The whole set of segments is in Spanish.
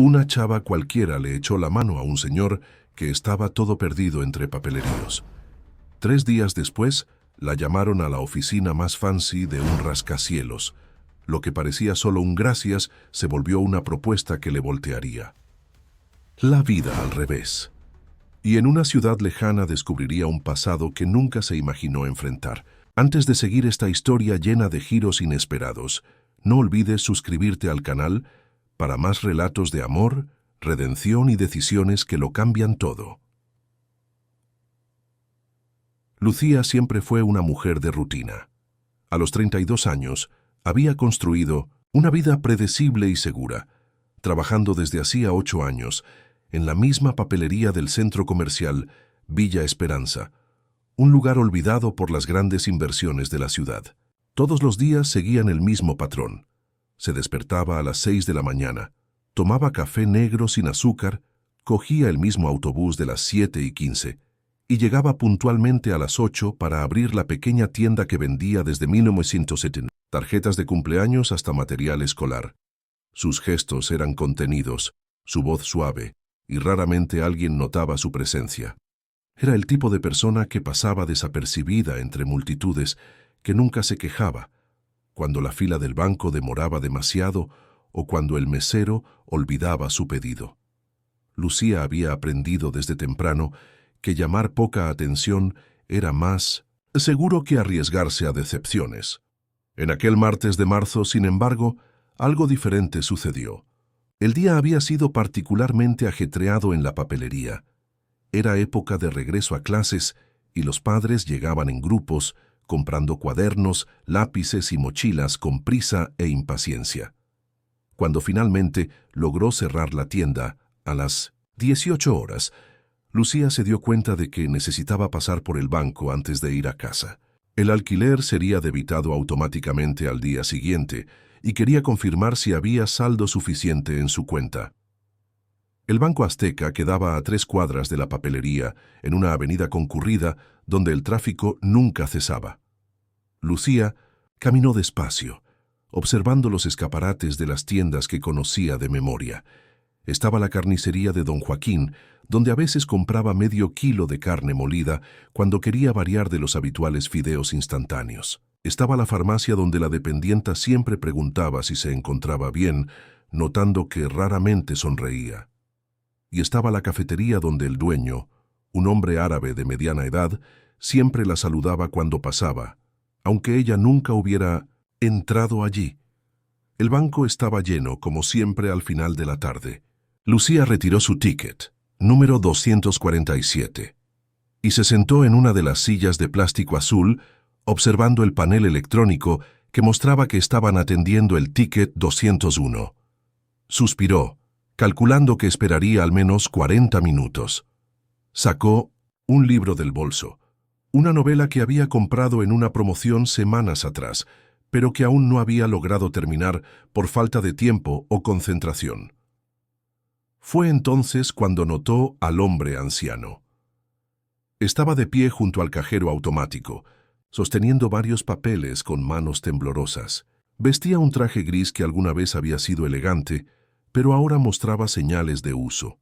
Una chava cualquiera le echó la mano a un señor que estaba todo perdido entre papeleríos. 3 días después, la llamaron a la oficina más fancy de un rascacielos. Lo que parecía solo un gracias se volvió una propuesta que le voltearía la vida al revés. Y en una ciudad lejana descubriría un pasado que nunca se imaginó enfrentar. Antes de seguir esta historia llena de giros inesperados, no olvides suscribirte al canal para más relatos de amor, redención y decisiones que lo cambian todo. Lucía siempre fue una mujer de rutina. A los 32 años, había construido una vida predecible y segura, trabajando desde hacía 8 años en la misma papelería del centro comercial Villa Esperanza, un lugar olvidado por las grandes inversiones de la ciudad. Todos los días seguían el mismo patrón. Se despertaba a las 6 de la mañana, tomaba café negro sin azúcar, cogía el mismo autobús de las 7:15 y llegaba puntualmente a las 8 para abrir la pequeña tienda que vendía desde 1970, tarjetas de cumpleaños hasta material escolar. Sus gestos eran contenidos, su voz suave, y raramente alguien notaba su presencia. Era el tipo de persona que pasaba desapercibida entre multitudes, que nunca se quejaba, cuando la fila del banco demoraba demasiado o cuando el mesero olvidaba su pedido. Lucía había aprendido desde temprano que llamar poca atención era más seguro que arriesgarse a decepciones. En aquel martes de marzo, sin embargo, algo diferente sucedió. El día había sido particularmente ajetreado en la papelería. Era época de regreso a clases y los padres llegaban en grupos, comprando cuadernos, lápices y mochilas con prisa e impaciencia. Cuando finalmente logró cerrar la tienda, a las 18 horas, Lucía se dio cuenta de que necesitaba pasar por el banco antes de ir a casa. El alquiler sería debitado automáticamente al día siguiente y quería confirmar si había saldo suficiente en su cuenta. El Banco Azteca quedaba a 3 cuadras de la papelería, en una avenida concurrida donde el tráfico nunca cesaba. Lucía caminó despacio, observando los escaparates de las tiendas que conocía de memoria. Estaba la carnicería de Don Joaquín, donde a veces compraba medio kilo de carne molida cuando quería variar de los habituales fideos instantáneos. Estaba la farmacia donde la dependienta siempre preguntaba si se encontraba bien, notando que raramente sonreía. Y estaba la cafetería donde el dueño, un hombre árabe de mediana edad, siempre la saludaba cuando pasaba, aunque ella nunca hubiera entrado allí. El banco estaba lleno, como siempre, al final de la tarde. Lucía retiró su ticket, número 247, y se sentó en una de las sillas de plástico azul, observando el panel electrónico que mostraba que estaban atendiendo el ticket 201. Suspiró, calculando que esperaría al menos 40 minutos. Sacó un libro del bolso, una novela que había comprado en una promoción semanas atrás, pero que aún no había logrado terminar por falta de tiempo o concentración. Fue entonces cuando notó al hombre anciano. Estaba de pie junto al cajero automático, sosteniendo varios papeles con manos temblorosas. Vestía un traje gris que alguna vez había sido elegante, pero ahora mostraba señales de uso.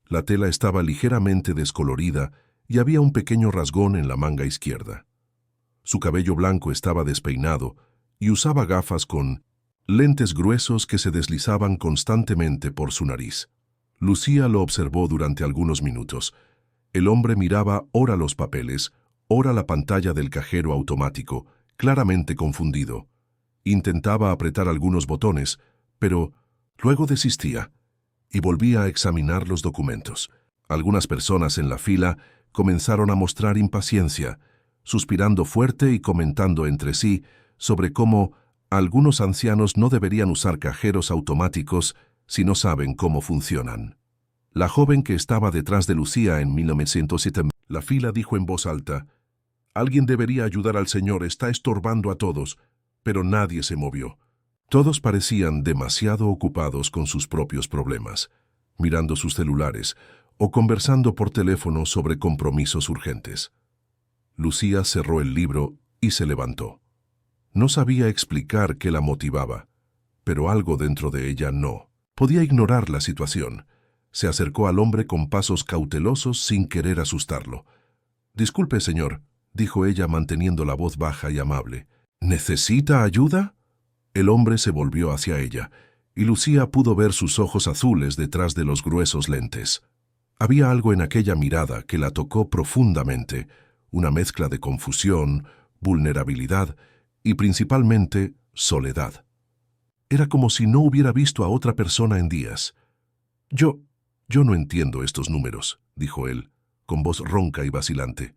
La tela estaba ligeramente descolorida y había un pequeño rasgón en la manga izquierda. Su cabello blanco estaba despeinado y usaba gafas con lentes gruesos que se deslizaban constantemente por su nariz. Lucía lo observó durante algunos minutos. El hombre miraba ora los papeles, ora la pantalla del cajero automático, claramente confundido. Intentaba apretar algunos botones, pero luego desistía y volvía a examinar los documentos. Algunas personas en la fila comenzaron a mostrar impaciencia, suspirando fuerte y comentando entre sí sobre cómo algunos ancianos no deberían usar cajeros automáticos si no saben cómo funcionan. La joven que estaba detrás de Lucía en 1907, la fila dijo en voz alta: «Alguien debería ayudar al señor, está estorbando a todos», pero nadie se movió. Todos parecían demasiado ocupados con sus propios problemas, mirando sus celulares o conversando por teléfono sobre compromisos urgentes. Lucía cerró el libro y se levantó. No sabía explicar qué la motivaba, pero algo dentro de ella no Podía ignorar la situación. Se acercó al hombre con pasos cautelosos sin querer asustarlo. «Disculpe, señor», dijo ella manteniendo la voz baja y amable. «¿Necesita ayuda?» El hombre se volvió hacia ella, y Lucía pudo ver sus ojos azules detrás de los gruesos lentes. Había algo en aquella mirada que la tocó profundamente, una mezcla de confusión, vulnerabilidad y principalmente soledad. Era como si no hubiera visto a otra persona en días. Yo no entiendo estos números», dijo él, con voz ronca y vacilante.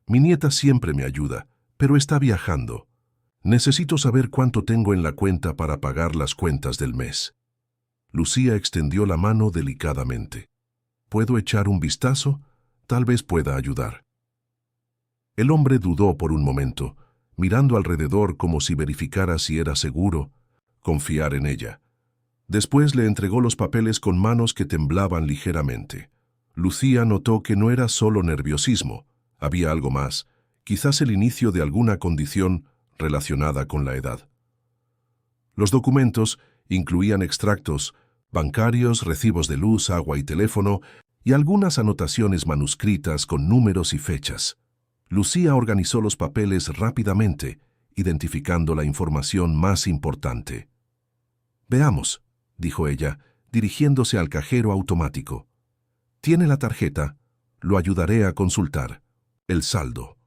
«Mi nieta siempre me ayuda, pero está viajando. Necesito saber cuánto tengo en la cuenta para pagar las cuentas del mes». Lucía extendió la mano delicadamente. «¿Puedo echar un vistazo? Tal vez pueda ayudar». El hombre dudó por un momento, mirando alrededor como si verificara si era seguro confiar en ella. Después le entregó los papeles con manos que temblaban ligeramente. Lucía notó que no era solo nerviosismo, había algo más, quizás el inicio de alguna condición relacionada con la edad. Los documentos incluían extractos bancarios, recibos de luz, agua y teléfono, y algunas anotaciones manuscritas con números y fechas. Lucía organizó los papeles rápidamente, identificando la información más importante. «Veamos», dijo ella, dirigiéndose al cajero automático. «¿Tiene la tarjeta? Lo ayudaré a consultar. El saldo».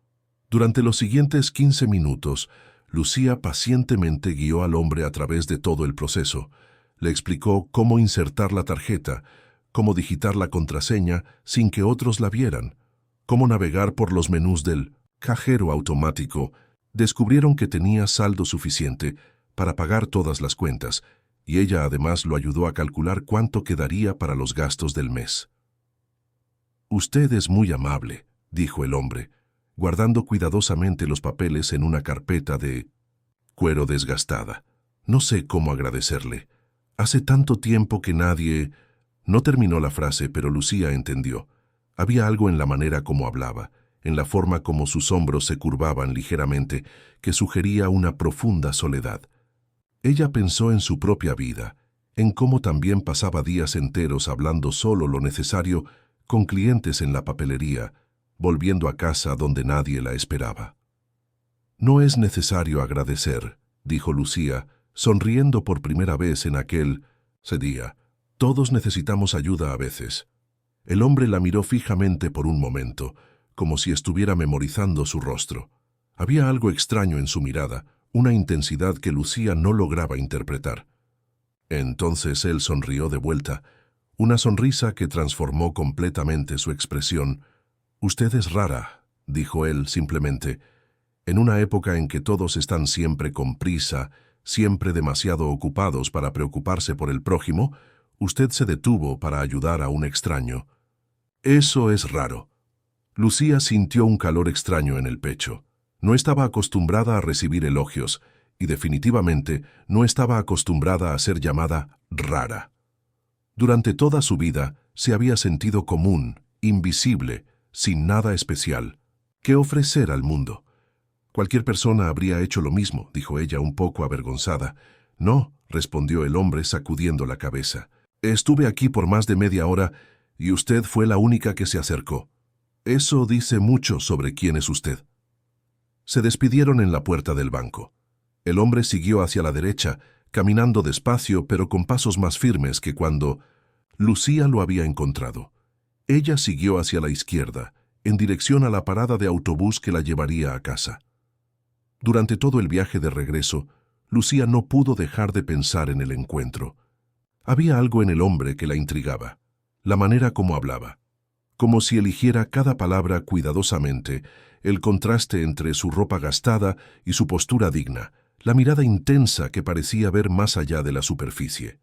Durante los siguientes 15 minutos, Lucía pacientemente guió al hombre a través de todo el proceso. Le explicó cómo insertar la tarjeta, cómo digitar la contraseña sin que otros la vieran, cómo navegar por los menús del cajero automático. Descubrieron que tenía saldo suficiente para pagar todas las cuentas, y ella además lo ayudó a calcular cuánto quedaría para los gastos del mes. «Usted es muy amable», dijo el hombre, guardando cuidadosamente los papeles en una carpeta de cuero desgastada. «No sé cómo agradecerle. Hace tanto tiempo que nadie...» No terminó la frase, pero Lucía entendió. Había algo en la manera como hablaba, en la forma como sus hombros se curvaban ligeramente, que sugería una profunda soledad. Ella pensó en su propia vida, en cómo también pasaba días enteros hablando solo lo necesario con clientes en la papelería, volviendo a casa donde nadie la esperaba. «No es necesario agradecer», dijo Lucía, sonriendo por primera vez en aquel día. «Todos necesitamos ayuda a veces». El hombre la miró fijamente por un momento, como si estuviera memorizando su rostro. Había algo extraño en su mirada, una intensidad que Lucía no lograba interpretar. Entonces él sonrió de vuelta, una sonrisa que transformó completamente su expresión. «Usted es rara», dijo él simplemente. «En una época en que todos están siempre con prisa, siempre demasiado ocupados para preocuparse por el prójimo, usted se detuvo para ayudar a un extraño. Eso es raro». Lucía sintió un calor extraño en el pecho. No estaba acostumbrada a recibir elogios, y definitivamente no estaba acostumbrada a ser llamada rara. Durante toda su vida se había sentido común, invisible, sin nada especial. ¿Qué ofrecer al mundo? «Cualquier persona habría hecho lo mismo», dijo ella un poco avergonzada. «No», respondió el hombre sacudiendo la cabeza. «Estuve aquí por más de media hora y usted fue la única que se acercó. Eso dice mucho sobre quién es usted». Se despidieron en la puerta del banco. El hombre siguió hacia la derecha, caminando despacio pero con pasos más firmes que cuando Lucía lo había encontrado. Ella siguió hacia la izquierda, en dirección a la parada de autobús que la llevaría a casa. Durante todo el viaje de regreso, Lucía no pudo dejar de pensar en el encuentro. Había algo en el hombre que la intrigaba, la manera como hablaba, como si eligiera cada palabra cuidadosamente, el contraste entre su ropa gastada y su postura digna, la mirada intensa que parecía ver más allá de la superficie.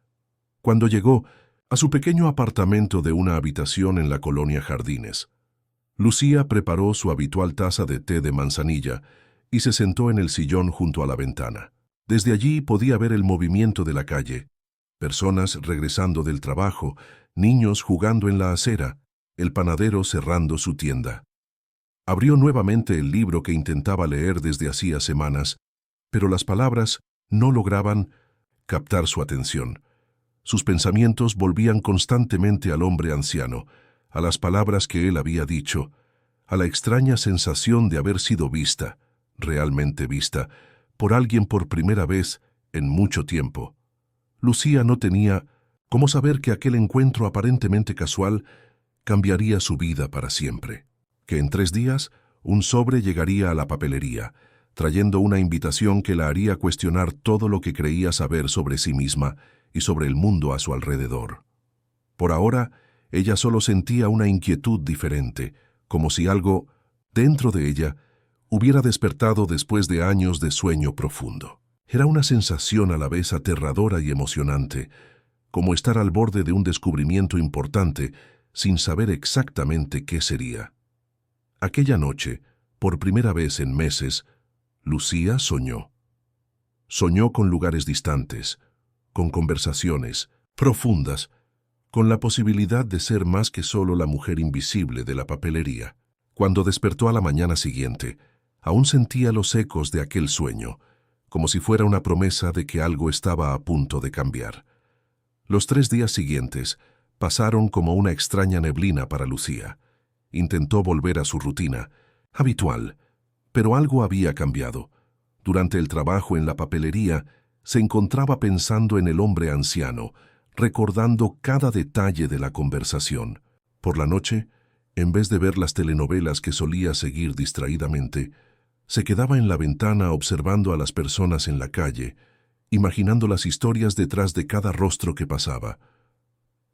Cuando llegó a su pequeño apartamento de una habitación en la colonia Jardines, Lucía preparó su habitual taza de té de manzanilla y se sentó en el sillón junto a la ventana. Desde allí podía ver el movimiento de la calle, personas regresando del trabajo, niños jugando en la acera, el panadero cerrando su tienda. Abrió nuevamente el libro que intentaba leer desde hacía semanas, pero las palabras no lograban captar su atención. Sus pensamientos volvían constantemente al hombre anciano, a las palabras que él había dicho, a la extraña sensación de haber sido vista, realmente vista, por alguien por primera vez en mucho tiempo. Lucía no tenía cómo saber que aquel encuentro aparentemente casual cambiaría su vida para siempre, que en 3 días un sobre llegaría a la papelería, trayendo una invitación que la haría cuestionar todo lo que creía saber sobre sí misma y sobre el mundo a su alrededor. Por ahora, ella solo sentía una inquietud diferente, como si algo, dentro de ella, hubiera despertado después de años de sueño profundo. Era una sensación a la vez aterradora y emocionante, como estar al borde de un descubrimiento importante sin saber exactamente qué sería. Aquella noche, por primera vez en meses, Lucía soñó. Soñó con lugares distantes, con conversaciones profundas, con la posibilidad de ser más que solo la mujer invisible de la papelería. Cuando despertó a la mañana siguiente, aún sentía los ecos de aquel sueño, como si fuera una promesa de que algo estaba a punto de cambiar. Los 3 días siguientes pasaron como una extraña neblina para Lucía. Intentó volver a su rutina habitual, pero algo había cambiado. Durante el trabajo en la papelería, se encontraba pensando en el hombre anciano, recordando cada detalle de la conversación. Por la noche, en vez de ver las telenovelas que solía seguir distraídamente, se quedaba en la ventana observando a las personas en la calle, imaginando las historias detrás de cada rostro que pasaba.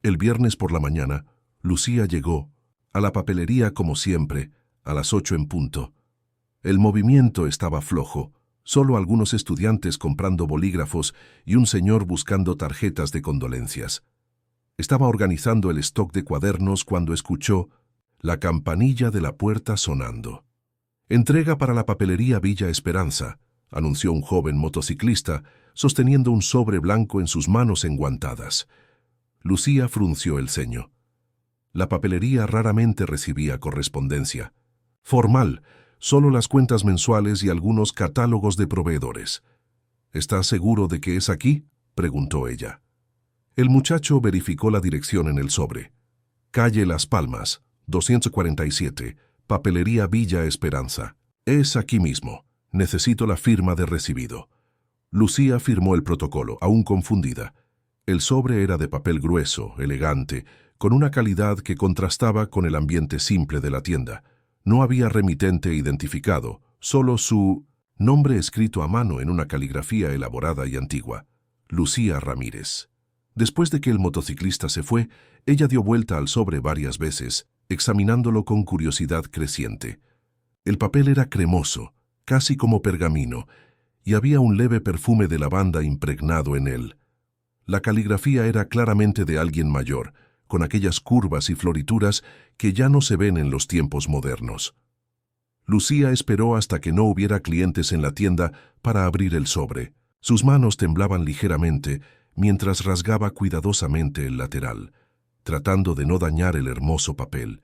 El viernes por la mañana, Lucía llegó a la papelería como siempre, a las 8 en punto. El movimiento estaba flojo, solo algunos estudiantes comprando bolígrafos y un señor buscando tarjetas de condolencias. Estaba organizando el stock de cuadernos cuando escuchó la campanilla de la puerta sonando. «Entrega para la papelería Villa Esperanza», anunció un joven motociclista, sosteniendo un sobre blanco en sus manos enguantadas. Lucía frunció el ceño. La papelería raramente recibía correspondencia. Formal, solo las cuentas mensuales y algunos catálogos de proveedores. «¿Estás seguro de que es aquí?», preguntó ella. El muchacho verificó la dirección en el sobre. «Calle Las Palmas, 247, Papelería Villa Esperanza. Es aquí mismo. Necesito la firma de recibido». Lucía firmó el protocolo, aún confundida. El sobre era de papel grueso, elegante, con una calidad que contrastaba con el ambiente simple de la tienda. No había remitente identificado, solo su nombre escrito a mano en una caligrafía elaborada y antigua. Lucía Ramírez. Después de que el motociclista se fue, ella dio vuelta al sobre varias veces, examinándolo con curiosidad creciente. El papel era cremoso, casi como pergamino, y había un leve perfume de lavanda impregnado en él. La caligrafía era claramente de alguien mayor, con aquellas curvas y florituras que ya no se ven en los tiempos modernos. Lucía esperó hasta que no hubiera clientes en la tienda para abrir el sobre. Sus manos temblaban ligeramente mientras rasgaba cuidadosamente el lateral, tratando de no dañar el hermoso papel.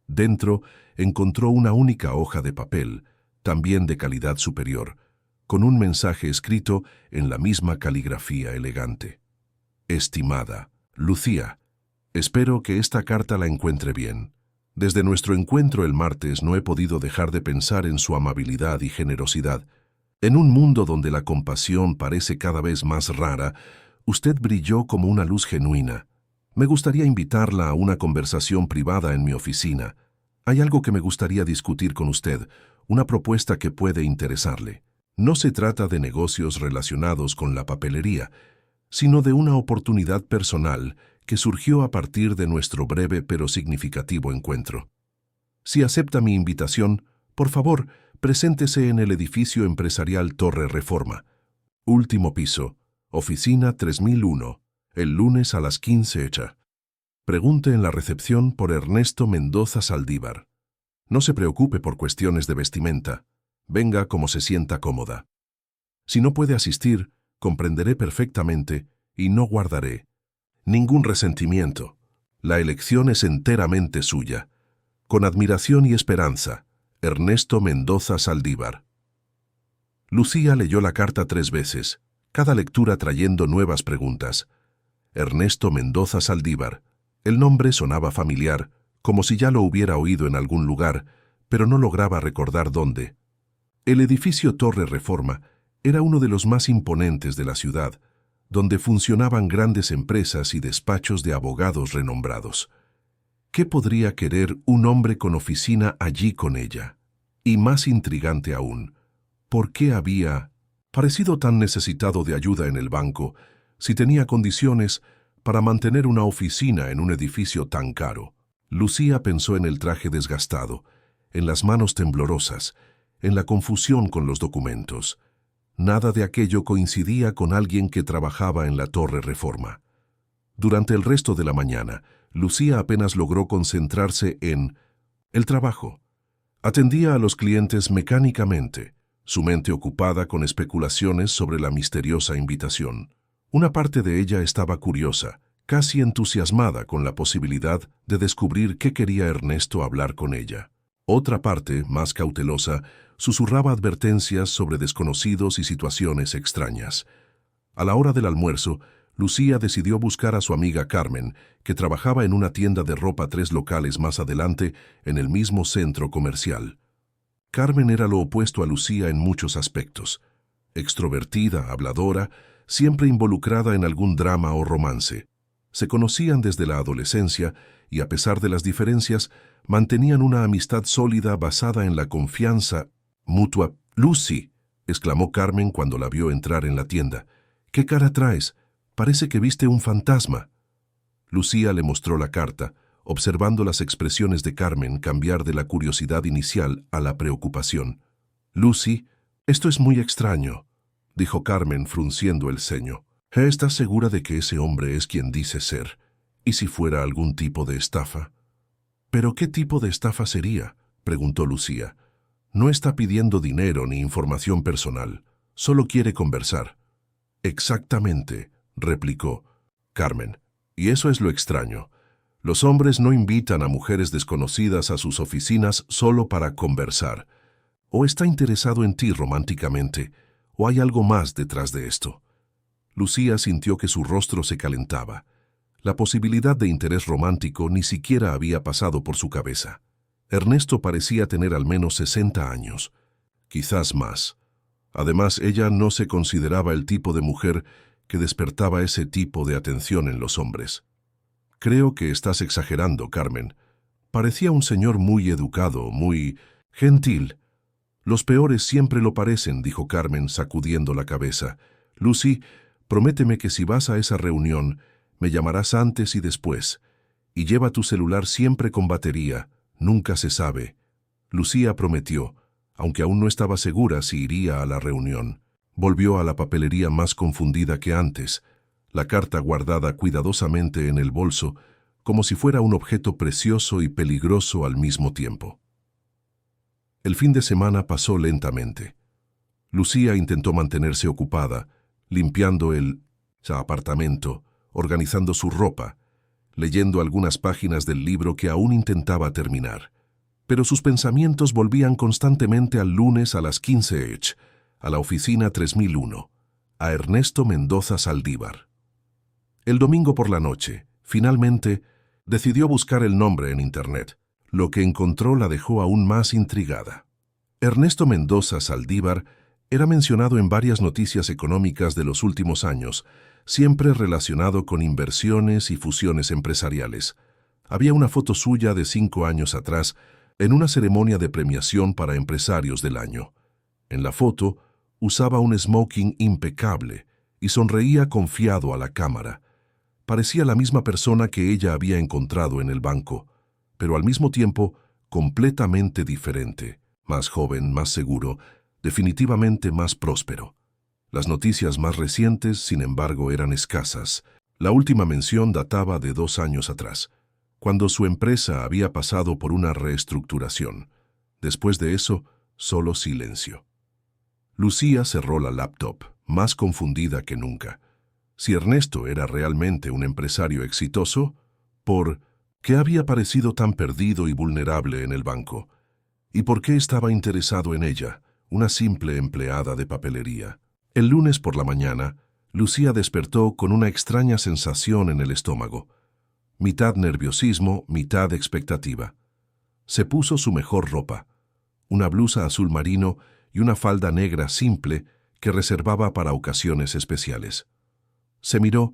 Dentro encontró una única hoja de papel, también de calidad superior, con un mensaje escrito en la misma caligrafía elegante. «Estimada Lucía, espero que esta carta la encuentre bien. Desde nuestro encuentro el martes no he podido dejar de pensar en su amabilidad y generosidad. En un mundo donde la compasión parece cada vez más rara, usted brilló como una luz genuina. Me gustaría invitarla a una conversación privada en mi oficina. Hay algo que me gustaría discutir con usted, una propuesta que puede interesarle. No se trata de negocios relacionados con la papelería, sino de una oportunidad personal que surgió a partir de nuestro breve pero significativo encuentro. Si acepta mi invitación, por favor, preséntese en el edificio empresarial Torre Reforma, último piso, oficina 3001, el lunes a las 15 hecha. Pregunte en la recepción por Ernesto Mendoza Saldívar. No se preocupe por cuestiones de vestimenta. Venga como se sienta cómoda. Si no puede asistir, comprenderé perfectamente y no guardaré ningún resentimiento. La elección es enteramente suya. Con admiración y esperanza, Ernesto Mendoza Saldívar. Lucía leyó la carta 3 veces, cada lectura trayendo nuevas preguntas. Ernesto Mendoza Saldívar. El nombre sonaba familiar, como si ya lo hubiera oído en algún lugar, pero no lograba recordar dónde. El edificio Torre Reforma era uno de los más imponentes de la ciudad, donde funcionaban grandes empresas y despachos de abogados renombrados. ¿Qué podría querer un hombre con oficina allí con ella? Y más intrigante aún, ¿por qué había parecido tan necesitado de ayuda en el banco si tenía condiciones para mantener una oficina en un edificio tan caro? Lucía pensó en el traje desgastado, en las manos temblorosas, en la confusión con los documentos. Nada de aquello coincidía con alguien que trabajaba en la Torre Reforma. Durante el resto de la mañana, Lucía apenas logró concentrarse en el trabajo. Atendía a los clientes mecánicamente, su mente ocupada con especulaciones sobre la misteriosa invitación. Una parte de ella estaba curiosa, casi entusiasmada con la posibilidad de descubrir qué quería Ernesto hablar con ella. Otra parte, más cautelosa, susurraba advertencias sobre desconocidos y situaciones extrañas. A la hora del almuerzo, Lucía decidió buscar a su amiga Carmen, que trabajaba en una tienda de ropa 3 locales más adelante en el mismo centro comercial. Carmen era lo opuesto a Lucía en muchos aspectos. Extrovertida, habladora, siempre involucrada en algún drama o romance. Se conocían desde la adolescencia y, a pesar de las diferencias, mantenían una amistad sólida basada en la confianza mutua. «Lucy», exclamó Carmen cuando la vio entrar en la tienda. «¿Qué cara traes? Parece que viste un fantasma». Lucía le mostró la carta, observando las expresiones de Carmen cambiar de la curiosidad inicial a la preocupación. «Lucy, esto es muy extraño», dijo Carmen frunciendo el ceño. «¿Estás segura de que ese hombre es quien dice ser? ¿Y si fuera algún tipo de estafa?» «¿Pero qué tipo de estafa sería?», preguntó Lucía. «No está pidiendo dinero ni información personal, solo quiere conversar». «Exactamente», replicó Carmen. «Y eso es lo extraño. Los hombres no invitan a mujeres desconocidas a sus oficinas solo para conversar. O está interesado en ti románticamente, o hay algo más detrás de esto». Lucía sintió que su rostro se calentaba. La posibilidad de interés romántico ni siquiera había pasado por su cabeza. Ernesto parecía tener al menos 60 años, quizás más. Además, ella no se consideraba el tipo de mujer que despertaba ese tipo de atención en los hombres. «Creo que estás exagerando, Carmen. Parecía un señor muy educado, muy gentil». «Los peores siempre lo parecen», dijo Carmen, sacudiendo la cabeza. «Lucy, prométeme que si vas a esa reunión, me llamarás antes y después. Y lleva tu celular siempre con batería, nunca se sabe». Lucía prometió, aunque aún no estaba segura si iría a la reunión. Volvió a la papelería más confundida que antes, la carta guardada cuidadosamente en el bolso, como si fuera un objeto precioso y peligroso al mismo tiempo. El fin de semana pasó lentamente. Lucía intentó mantenerse ocupada, limpiando el apartamento, organizando su ropa, leyendo algunas páginas del libro que aún intentaba terminar. Pero sus pensamientos volvían constantemente al lunes a las 15:00, a la oficina 3001, a Ernesto Mendoza Saldívar. El domingo por la noche, finalmente, decidió buscar el nombre en Internet. Lo que encontró la dejó aún más intrigada. Ernesto Mendoza Saldívar era mencionado en varias noticias económicas de los últimos años, siempre relacionado con inversiones y fusiones empresariales. Había una foto suya de 5 años atrás en una ceremonia de premiación para empresarios del año. En la foto, usaba un smoking impecable y sonreía confiado a la cámara. Parecía la misma persona que ella había encontrado en el banco, pero al mismo tiempo completamente diferente, más joven, más seguro, definitivamente más próspero. Las noticias más recientes, sin embargo, eran escasas. La última mención databa de 2 años atrás, cuando su empresa había pasado por una reestructuración. Después de eso, solo silencio. Lucía cerró la laptop, más confundida que nunca. Si Ernesto era realmente un empresario exitoso, ¿por qué había parecido tan perdido y vulnerable en el banco? ¿Y por qué estaba interesado en ella, una simple empleada de papelería? El lunes por la mañana, Lucía despertó con una extraña sensación en el estómago. Mitad nerviosismo, mitad expectativa. Se puso su mejor ropa, una blusa azul marino y una falda negra simple que reservaba para ocasiones especiales. Se miró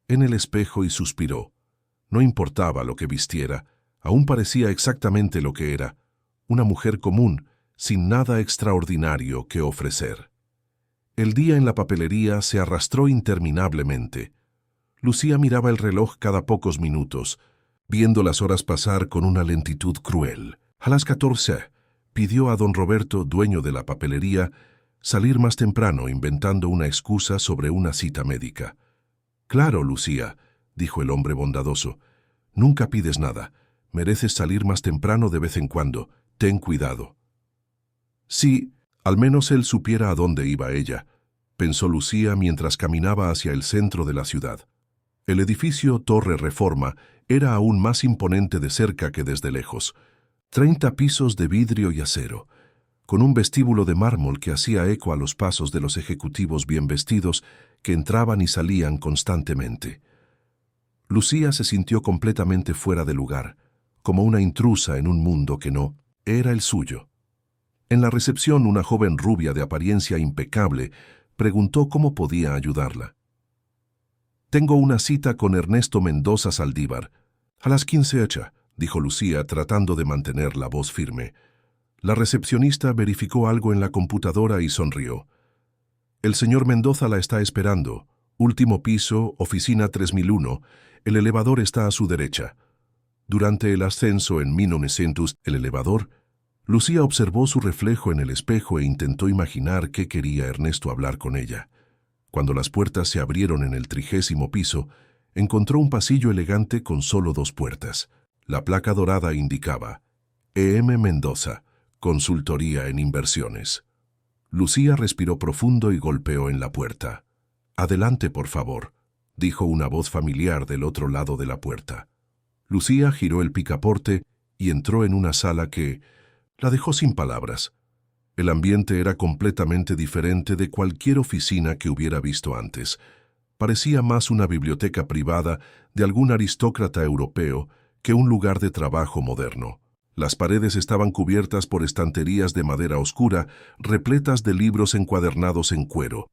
en el espejo y suspiró. No importaba lo que vistiera, aún parecía exactamente lo que era, una mujer común, sin nada extraordinario que ofrecer. El día en la papelería se arrastró interminablemente. Lucía miraba el reloj cada pocos minutos, viendo las horas pasar con una lentitud cruel. A las 14, pidió a don Roberto, dueño de la papelería, salir más temprano inventando una excusa sobre una cita médica. «Claro, Lucía», dijo el hombre bondadoso, «nunca pides nada. Mereces salir más temprano de vez en cuando. Ten cuidado». Sí, al menos él supiera a dónde iba ella, pensó Lucía mientras caminaba hacia el centro de la ciudad. El edificio Torre Reforma era aún más imponente de cerca que desde lejos. 30 pisos de vidrio y acero, con un vestíbulo de mármol que hacía eco a los pasos de los ejecutivos bien vestidos que entraban y salían constantemente. Lucía se sintió completamente fuera de lugar, como una intrusa en un mundo que no era el suyo. En la recepción, una joven rubia de apariencia impecable preguntó cómo podía ayudarla. «Tengo una cita con Ernesto Mendoza Saldívar. A las 15:08», dijo Lucía, tratando de mantener la voz firme. La recepcionista verificó algo en la computadora y sonrió. «El señor Mendoza la está esperando. Último piso, oficina 3001. El elevador está a su derecha». Durante el ascenso en 1900, el elevador, Lucía observó su reflejo en el espejo e intentó imaginar qué quería Ernesto hablar con ella. Cuando las puertas se abrieron en el 30º piso, encontró un pasillo elegante con solo 2 puertas. La placa dorada indicaba E.M. Mendoza, consultoría en inversiones. Lucía respiró profundo y golpeó en la puerta. «Adelante, por favor», dijo una voz familiar del otro lado de la puerta. Lucía giró el picaporte y entró en una sala que la dejó sin palabras. El ambiente era completamente diferente de cualquier oficina que hubiera visto antes. Parecía más una biblioteca privada de algún aristócrata europeo que un lugar de trabajo moderno. Las paredes estaban cubiertas por estanterías de madera oscura, repletas de libros encuadernados en cuero.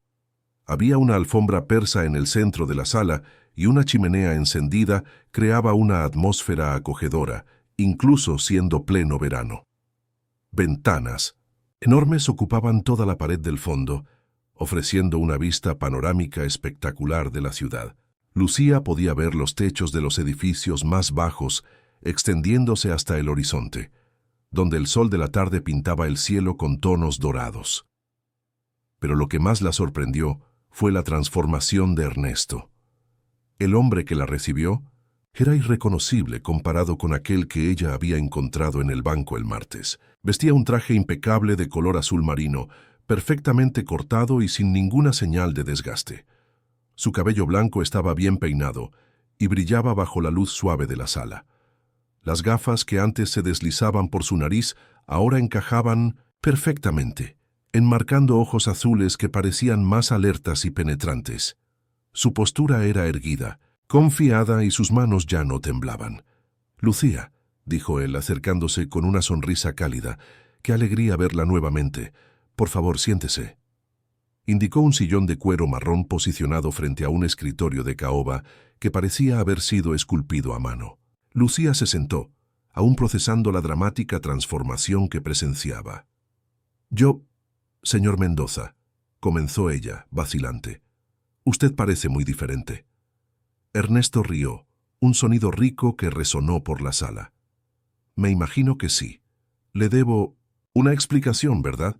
Había una alfombra persa en el centro de la sala y una chimenea encendida creaba una atmósfera acogedora, incluso siendo pleno verano. Ventanas enormes ocupaban toda la pared del fondo, ofreciendo una vista panorámica espectacular de la ciudad. Lucía podía ver los techos de los edificios más bajos extendiéndose hasta el horizonte, donde el sol de la tarde pintaba el cielo con tonos dorados. Pero lo que más la sorprendió fue la transformación de Ernesto. El hombre que la recibió era irreconocible comparado con aquel que ella había encontrado en el banco el martes. Vestía un traje impecable de color azul marino, perfectamente cortado y sin ninguna señal de desgaste. Su cabello blanco estaba bien peinado y brillaba bajo la luz suave de la sala. Las gafas que antes se deslizaban por su nariz ahora encajaban perfectamente, enmarcando ojos azules que parecían más alertas y penetrantes. Su postura era erguida, confiada y sus manos ya no temblaban. «Lucía», dijo él acercándose con una sonrisa cálida, «qué alegría verla nuevamente. Por favor, siéntese». Indicó un sillón de cuero marrón posicionado frente a un escritorio de caoba que parecía haber sido esculpido a mano. Lucía se sentó, aún procesando la dramática transformación que presenciaba. «Yo, señor Mendoza», comenzó ella, vacilante, «usted parece muy diferente». Ernesto rió, un sonido rico que resonó por la sala. «Me imagino que sí. Le debo una explicación, ¿verdad?»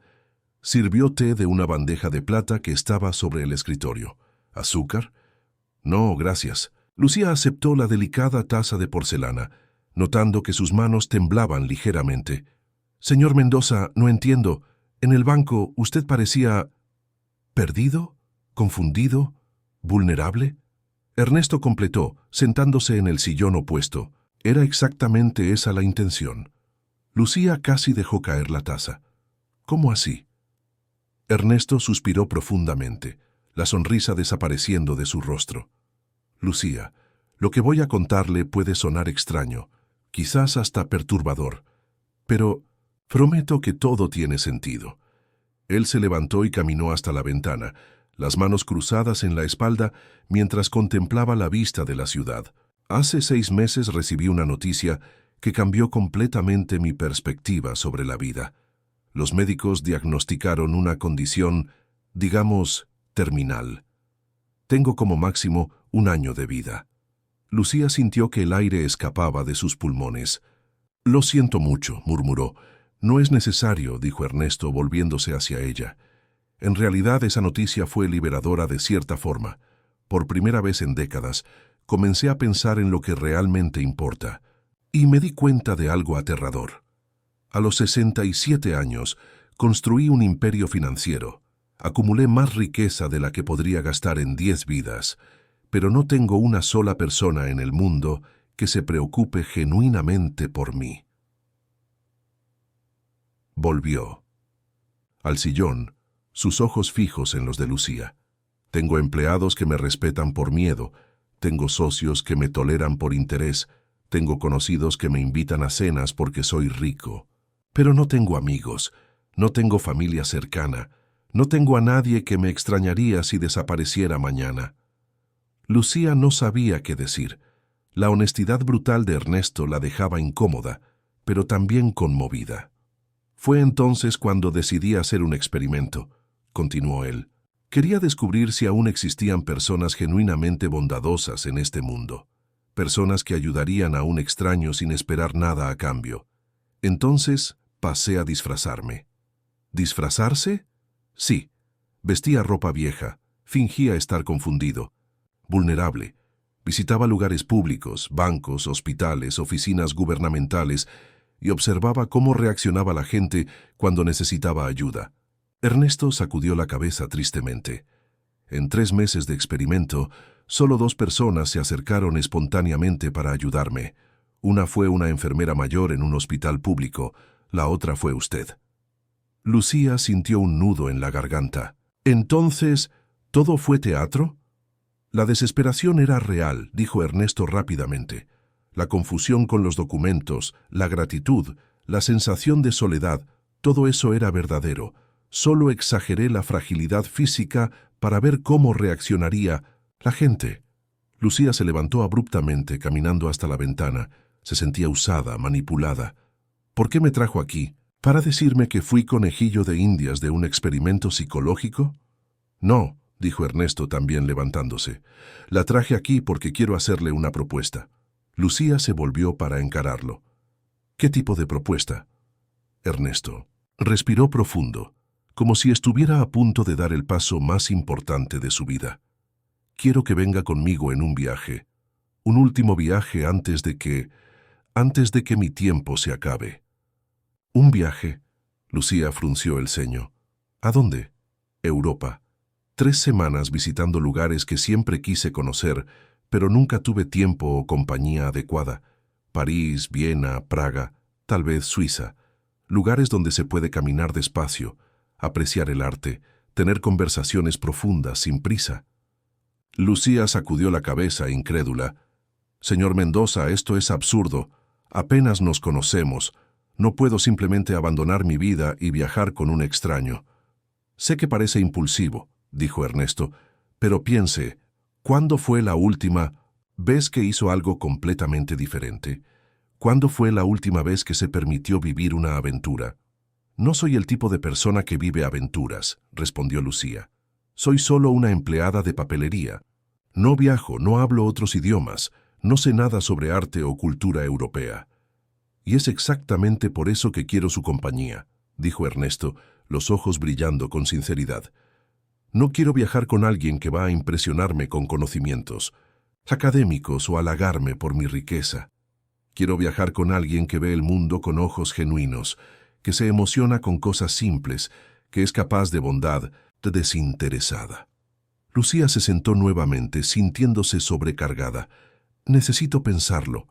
Sirvió té de una bandeja de plata que estaba sobre el escritorio. «¿Azúcar?» «No, gracias». Lucía aceptó la delicada taza de porcelana, notando que sus manos temblaban ligeramente. «Señor Mendoza, no entiendo. En el banco usted parecía... ¿perdido? ¿Confundido? ¿Vulnerable?» Ernesto completó, sentándose en el sillón opuesto. Era exactamente esa la intención. Lucía casi dejó caer la taza. «¿Cómo así?» Ernesto suspiró profundamente. la sonrisa desapareciendo de su rostro. Lucía, lo que voy a contarle puede sonar extraño, quizás hasta perturbador, pero prometo que todo tiene sentido. Él se levantó y caminó hasta la ventana, las manos cruzadas en la espalda mientras contemplaba la vista de la ciudad. Hace 6 meses recibí una noticia que cambió completamente mi perspectiva sobre la vida. Los médicos diagnosticaron una condición, digamos, terminal. Tengo como máximo 1 año de vida. Lucía sintió que el aire escapaba de sus pulmones. «Lo siento mucho», murmuró. «No es necesario», dijo Ernesto, volviéndose hacia ella. En realidad esa noticia fue liberadora de cierta forma. Por primera vez en décadas, comencé a pensar en lo que realmente importa. Y me di cuenta de algo aterrador. A los 67 años, construí un imperio financiero. Acumulé más riqueza de la que podría gastar en 10 vidas, pero no tengo una sola persona en el mundo que se preocupe genuinamente por mí. Volvió. Al sillón, sus ojos fijos en los de Lucía. Tengo empleados que me respetan por miedo, tengo socios que me toleran por interés, tengo conocidos que me invitan a cenas porque soy rico. Pero no tengo amigos, no tengo familia cercana, no tengo a nadie que me extrañaría si desapareciera mañana. Lucía no sabía qué decir. La honestidad brutal de Ernesto la dejaba incómoda, pero también conmovida. Fue entonces cuando decidí hacer un experimento, continuó él. Quería descubrir si aún existían personas genuinamente bondadosas en este mundo, personas que ayudarían a un extraño sin esperar nada a cambio. Entonces pasé a disfrazarme. ¿Disfrazarse? Sí. Vestía ropa vieja, fingía estar confundido, vulnerable. Visitaba lugares públicos, bancos, hospitales, oficinas gubernamentales y observaba cómo reaccionaba la gente cuando necesitaba ayuda. Ernesto sacudió la cabeza tristemente. En 3 meses de experimento, solo 2 personas se acercaron espontáneamente para ayudarme. Una fue una enfermera mayor en un hospital público, la otra fue usted. Lucía sintió un nudo en la garganta. «¿Entonces, todo fue teatro?» «La desesperación era real», dijo Ernesto rápidamente. La confusión con los documentos, la gratitud, la sensación de soledad, todo eso era verdadero. Solo exageré la fragilidad física para ver cómo reaccionaría la gente. Lucía se levantó abruptamente, caminando hasta la ventana. Se sentía usada, manipulada. «¿Por qué me trajo aquí? ¿Para decirme que fui conejillo de indias de un experimento psicológico?» «No», dijo Ernesto también levantándose. «La traje aquí porque quiero hacerle una propuesta». Lucía se volvió para encararlo. «¿Qué tipo de propuesta?» Ernesto respiró profundo, como si estuviera a punto de dar el paso más importante de su vida. «Quiero que venga conmigo en un viaje, un último viaje antes de que mi tiempo se acabe». «¿Un viaje?» Lucía frunció el ceño. «¿A dónde?» «Europa. 3 semanas visitando lugares que siempre quise conocer, pero nunca tuve tiempo o compañía adecuada. París, Viena, Praga, tal vez Suiza. Lugares donde se puede caminar despacio, apreciar el arte, tener conversaciones profundas sin prisa». Lucía sacudió la cabeza incrédula. «Señor Mendoza, esto es absurdo. Apenas nos conocemos. No puedo simplemente abandonar mi vida y viajar con un extraño». «Sé que parece impulsivo», dijo Ernesto, «pero piense, ¿cuándo fue la última vez que hizo algo completamente diferente? ¿Cuándo fue la última vez que se permitió vivir una aventura?» «No soy el tipo de persona que vive aventuras», respondió Lucía. «Soy solo una empleada de papelería. No viajo, no hablo otros idiomas, no sé nada sobre arte o cultura europea». «Y es exactamente por eso que quiero su compañía», dijo Ernesto, los ojos brillando con sinceridad. «No quiero viajar con alguien que va a impresionarme con conocimientos académicos o halagarme por mi riqueza. Quiero viajar con alguien que ve el mundo con ojos genuinos, que se emociona con cosas simples, que es capaz de bondad desinteresada». Lucía se sentó nuevamente, sintiéndose sobrecargada. «Necesito pensarlo».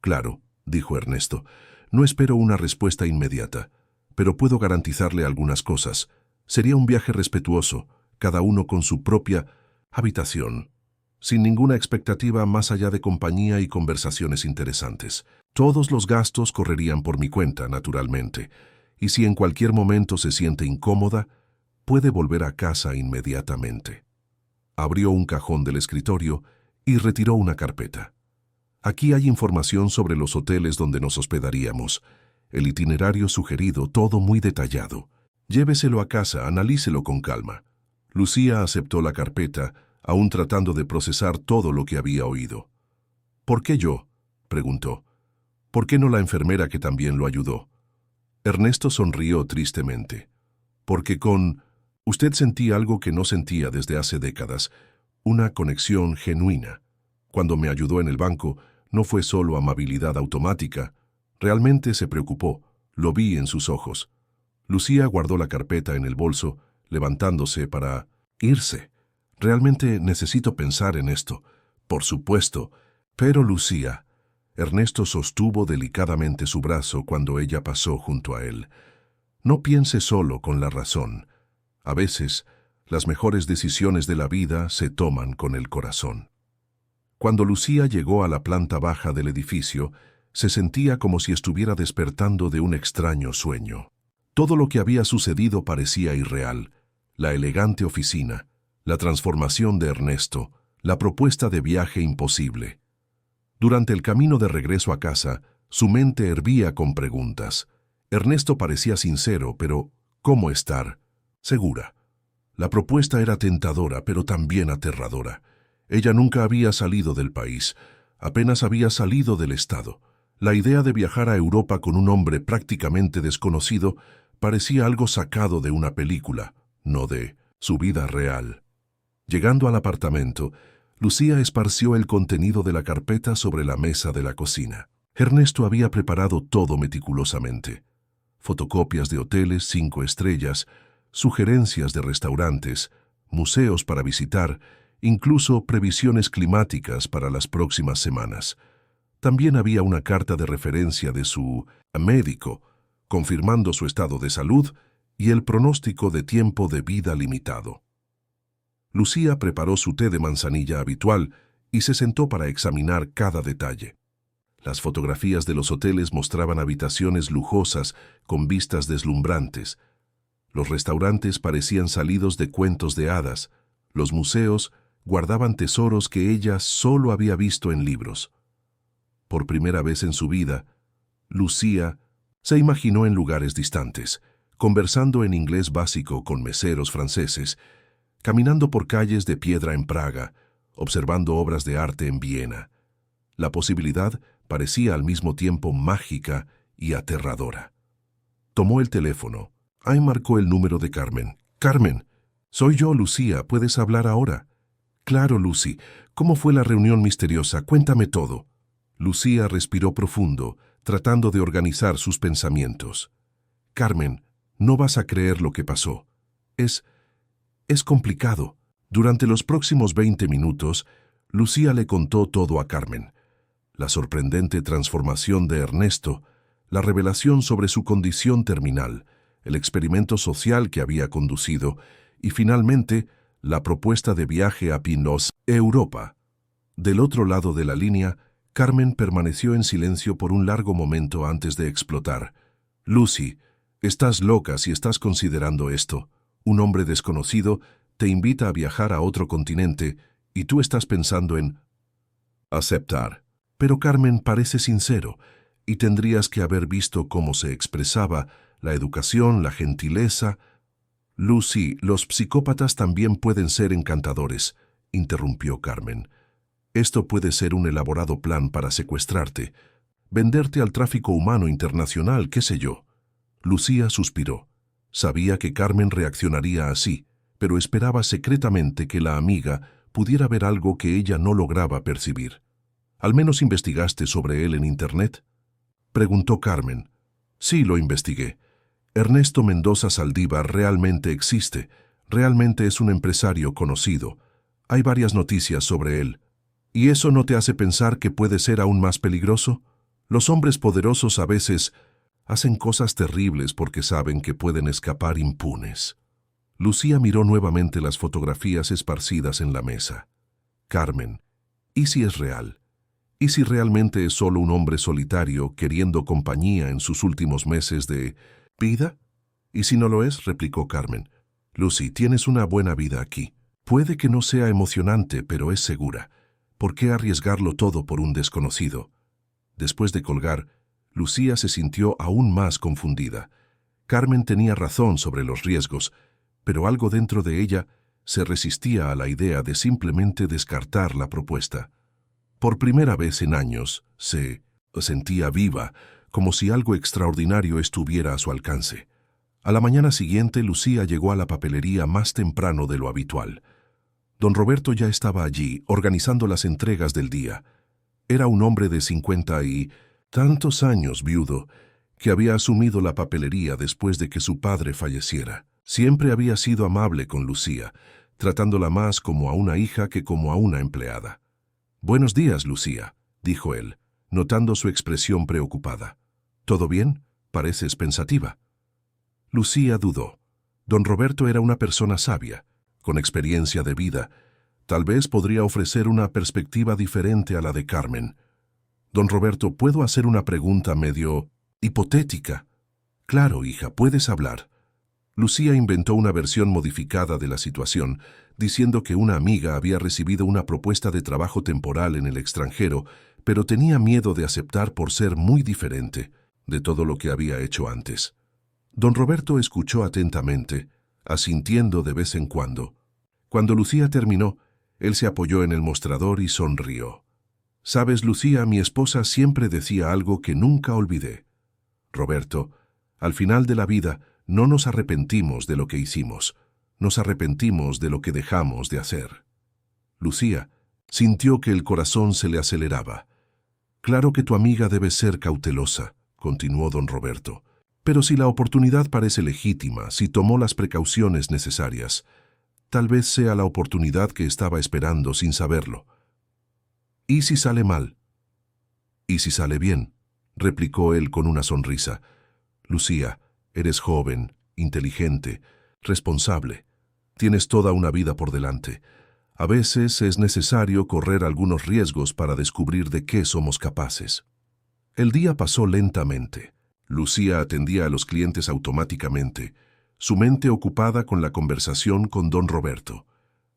«Claro», dijo Ernesto, «no espero una respuesta inmediata, pero puedo garantizarle algunas cosas. Sería un viaje respetuoso, cada uno con su propia habitación, sin ninguna expectativa más allá de compañía y conversaciones interesantes. Todos los gastos correrían por mi cuenta, naturalmente, y si en cualquier momento se siente incómoda, puede volver a casa inmediatamente. Abrió un cajón del escritorio y retiró una carpeta. Aquí hay información sobre los hoteles donde nos hospedaríamos, el itinerario sugerido, todo muy detallado. Lléveselo a casa, analícelo con calma. Lucía aceptó la carpeta, aún tratando de procesar todo lo que había oído. ¿Por qué yo?, preguntó. ¿Por qué no la enfermera que también lo ayudó? Ernesto sonrió tristemente. Porque usted sentía algo que no sentía desde hace décadas, una conexión genuina. Cuando me ayudó en el banco, no fue solo amabilidad automática. Realmente se preocupó, lo vi en sus ojos. Lucía guardó la carpeta en el bolso, levantándose para irse. Realmente necesito pensar en esto. Por supuesto. Pero Lucía... Ernesto sostuvo delicadamente su brazo cuando ella pasó junto a él. No piense solo con la razón. A veces, las mejores decisiones de la vida se toman con el corazón. Cuando Lucía llegó a la planta baja del edificio, se sentía como si estuviera despertando de un extraño sueño. Todo lo que había sucedido parecía irreal. La elegante oficina, la transformación de Ernesto, la propuesta de viaje imposible. Durante el camino de regreso a casa, su mente hervía con preguntas. Ernesto parecía sincero, pero ¿cómo estar segura? La propuesta era tentadora, pero también aterradora. Ella nunca había salido del país, apenas había salido del estado. La idea de viajar a Europa con un hombre prácticamente desconocido parecía algo sacado de una película, no de su vida real. Llegando al apartamento, Lucía esparció el contenido de la carpeta sobre la mesa de la cocina. Ernesto había preparado todo meticulosamente. Fotocopias de hoteles 5 estrellas, sugerencias de restaurantes, museos para visitar, incluso previsiones climáticas para las próximas semanas. También había una carta de referencia de su médico, confirmando su estado de salud y el pronóstico de tiempo de vida limitado. Lucía preparó su té de manzanilla habitual y se sentó para examinar cada detalle. Las fotografías de los hoteles mostraban habitaciones lujosas con vistas deslumbrantes. Los restaurantes parecían salidos de cuentos de hadas. Los museos guardaban tesoros que ella solo había visto en libros. Por primera vez en su vida, Lucía se imaginó en lugares distantes, conversando en inglés básico con meseros franceses, caminando por calles de piedra en Praga, observando obras de arte en Viena. La posibilidad parecía al mismo tiempo mágica y aterradora. Tomó el teléfono. Ahí marcó el número de Carmen. «Carmen, soy yo, Lucía. ¿Puedes hablar ahora?» «Claro, Lucy. ¿Cómo fue la reunión misteriosa? Cuéntame todo». Lucía respiró profundo, tratando de organizar sus pensamientos. «Carmen, no vas a creer lo que pasó. Es complicado». Durante los próximos 20 minutos, Lucía le contó todo a Carmen. La sorprendente transformación de Ernesto, la revelación sobre su condición terminal, el experimento social que había conducido y, finalmente, la propuesta de viaje a Pinos, Europa. Del otro lado de la línea, Carmen permaneció en silencio por un largo momento antes de explotar. «Lucy, estás loca si estás considerando esto. Un hombre desconocido te invita a viajar a otro continente y tú estás pensando en aceptar». Pero Carmen parece sincero, y tendrías que haber visto cómo se expresaba, la educación, la gentileza. «Lucy, los psicópatas también pueden ser encantadores», interrumpió Carmen. «Esto puede ser un elaborado plan para secuestrarte, venderte al tráfico humano internacional, qué sé yo». Lucía suspiró. Sabía que Carmen reaccionaría así, pero esperaba secretamente que la amiga pudiera ver algo que ella no lograba percibir. «¿Al menos investigaste sobre él en Internet?», preguntó Carmen. «Sí, lo investigué. Ernesto Mendoza Saldívar realmente existe. Realmente es un empresario conocido. Hay varias noticias sobre él. ¿Y eso no te hace pensar que puede ser aún más peligroso? Los hombres poderosos a veces hacen cosas terribles porque saben que pueden escapar impunes». Lucía miró nuevamente las fotografías esparcidas en la mesa. Carmen, ¿y si es real? ¿Y si realmente es solo un hombre solitario queriendo compañía en sus últimos meses de vida? ¿Y si no lo es?, replicó Carmen. Lucy, tienes una buena vida aquí. Puede que no sea emocionante, pero es segura. ¿Por qué arriesgarlo todo por un desconocido? Después de colgar, Lucía se sintió aún más confundida. Carmen tenía razón sobre los riesgos, pero algo dentro de ella se resistía a la idea de simplemente descartar la propuesta. Por primera vez en años, se sentía viva, como si algo extraordinario estuviera a su alcance. A la mañana siguiente, Lucía llegó a la papelería más temprano de lo habitual. Don Roberto ya estaba allí, organizando las entregas del día. Era un hombre de 50 y tantos años, viudo, que había asumido la papelería después de que su padre falleciera. Siempre había sido amable con Lucía, tratándola más como a una hija que como a una empleada. «Buenos días, Lucía», dijo él, notando su expresión preocupada. «¿Todo bien? Pareces pensativa». Lucía dudó. Don Roberto era una persona sabia, con experiencia de vida. Tal vez podría ofrecer una perspectiva diferente a la de Carmen. «Don Roberto, ¿puedo hacer una pregunta medio hipotética?» «Claro, hija, puedes hablar». Lucía inventó una versión modificada de la situación, diciendo que una amiga había recibido una propuesta de trabajo temporal en el extranjero, pero tenía miedo de aceptar por ser muy diferente de todo lo que había hecho antes. Don Roberto escuchó atentamente, asintiendo de vez en cuando. Cuando Lucía terminó, él se apoyó en el mostrador y sonrió. «Sabes, Lucía, mi esposa siempre decía algo que nunca olvidé. Roberto, al final de la vida no nos arrepentimos de lo que hicimos, nos arrepentimos de lo que dejamos de hacer». Lucía sintió que el corazón se le aceleraba. «Claro que tu amiga debe ser cautelosa», continuó don Roberto. «Pero si la oportunidad parece legítima, si tomó las precauciones necesarias, tal vez sea la oportunidad que estaba esperando sin saberlo. ¿Y si sale mal?» «¿Y si sale bien?», replicó él con una sonrisa. «Lucía, eres joven, inteligente, responsable. Tienes toda una vida por delante. A veces es necesario correr algunos riesgos para descubrir de qué somos capaces». El día pasó lentamente. Lucía atendía a los clientes automáticamente, su mente ocupada con la conversación con don Roberto.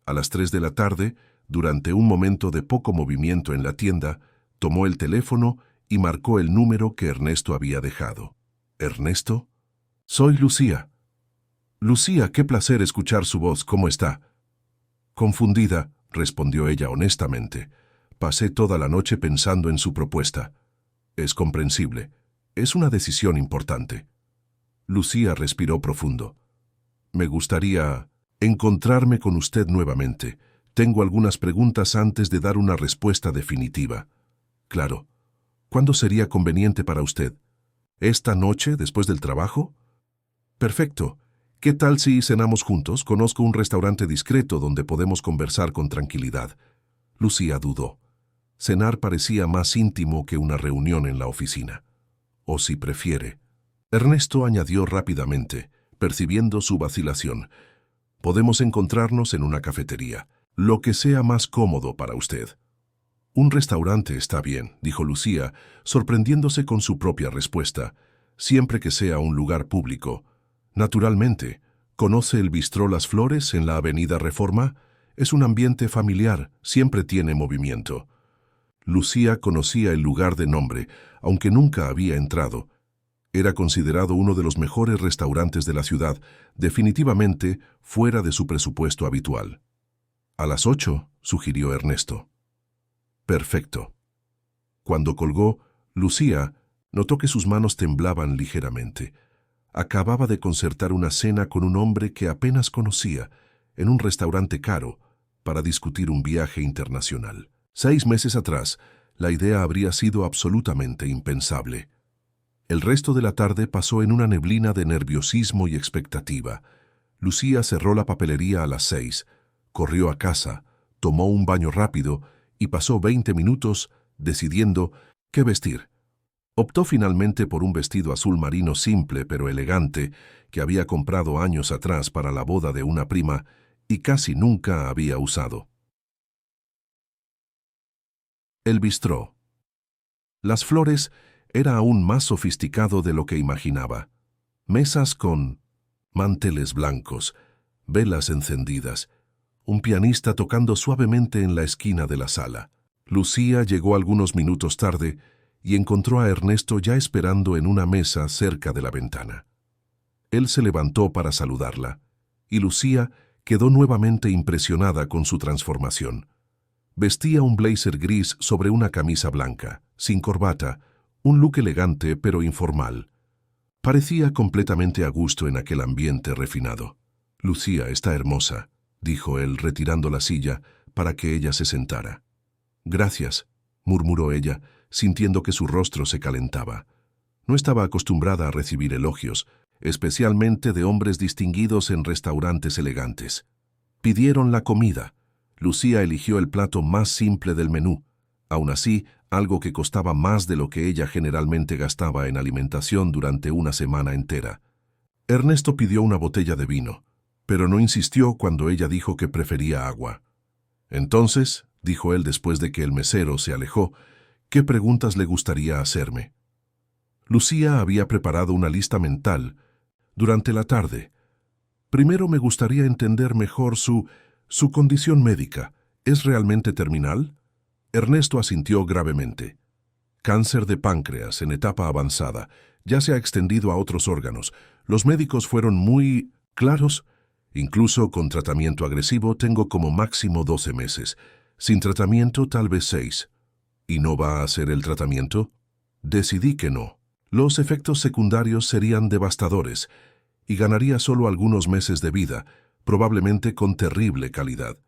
A las 3 de la tarde, durante un momento de poco movimiento en la tienda, tomó el teléfono y marcó el número que Ernesto había dejado. «¿Ernesto? Soy Lucía». «Lucía, qué placer escuchar su voz. ¿Cómo está?» «Confundida», respondió ella honestamente. «Pasé toda la noche pensando en su propuesta». «Es comprensible. Es una decisión importante». Lucía respiró profundo. «Me gustaría encontrarme con usted nuevamente. Tengo algunas preguntas antes de dar una respuesta definitiva». «Claro. ¿Cuándo sería conveniente para usted? ¿Esta noche, después del trabajo?» «Perfecto. ¿Qué tal si cenamos juntos? Conozco un restaurante discreto donde podemos conversar con tranquilidad». Lucía dudó. Cenar parecía más íntimo que una reunión en la oficina. «O si prefiere». Ernesto añadió rápidamente, percibiendo su vacilación. «Podemos encontrarnos en una cafetería. Lo que sea más cómodo para usted». «Un restaurante está bien», dijo Lucía, sorprendiéndose con su propia respuesta, «siempre que sea un lugar público». «Naturalmente. ¿Conoce el Bistró Las Flores en la Avenida Reforma? Es un ambiente familiar, siempre tiene movimiento». Lucía conocía el lugar de nombre, aunque nunca había entrado. Era considerado uno de los mejores restaurantes de la ciudad, definitivamente fuera de su presupuesto habitual. «A las 8», sugirió Ernesto. «Perfecto». Cuando colgó, Lucía notó que sus manos temblaban ligeramente. Acababa de concertar una cena con un hombre que apenas conocía, en un restaurante caro, para discutir un viaje internacional. 6 meses atrás, la idea habría sido absolutamente impensable. El resto de la tarde pasó en una neblina de nerviosismo y expectativa. Lucía cerró la papelería a las 6, corrió a casa, tomó un baño rápido y pasó 20 minutos decidiendo qué vestir. Optó finalmente por un vestido azul marino simple pero elegante que había comprado años atrás para la boda de una prima y casi nunca había usado. El bistró. Las flores era aún más sofisticado de lo que imaginaba. Mesas con manteles blancos, velas encendidas, un pianista tocando suavemente en la esquina de la sala. Lucía llegó algunos minutos tarde y encontró a Ernesto ya esperando en una mesa cerca de la ventana. Él se levantó para saludarla, y Lucía quedó nuevamente impresionada con su transformación. Vestía un blazer gris sobre una camisa blanca, sin corbata, un look elegante pero informal. Parecía completamente a gusto en aquel ambiente refinado. «Lucía está hermosa», dijo él retirando la silla para que ella se sentara. «Gracias», murmuró ella, sintiendo que su rostro se calentaba. No estaba acostumbrada a recibir elogios, especialmente de hombres distinguidos en restaurantes elegantes. Pidieron la comida. Lucía eligió el plato más simple del menú. Aún así, algo que costaba más de lo que ella generalmente gastaba en alimentación durante una semana entera. Ernesto pidió una botella de vino, pero no insistió cuando ella dijo que prefería agua. «Entonces», dijo él después de que el mesero se alejó, «¿qué preguntas le gustaría hacerme?» Lucía había preparado una lista mental. Durante la tarde. «Primero me gustaría entender mejor su condición médica. ¿Es realmente terminal?» Ernesto asintió gravemente. «Cáncer de páncreas en etapa avanzada. Ya se ha extendido a otros órganos. Los médicos fueron muy claros. Incluso con tratamiento agresivo tengo como máximo 12 meses. Sin tratamiento tal vez 6. ¿Y no va a hacer el tratamiento?» Decidí que no. Los efectos secundarios serían devastadores y ganaría solo algunos meses de vida, probablemente con terrible calidad.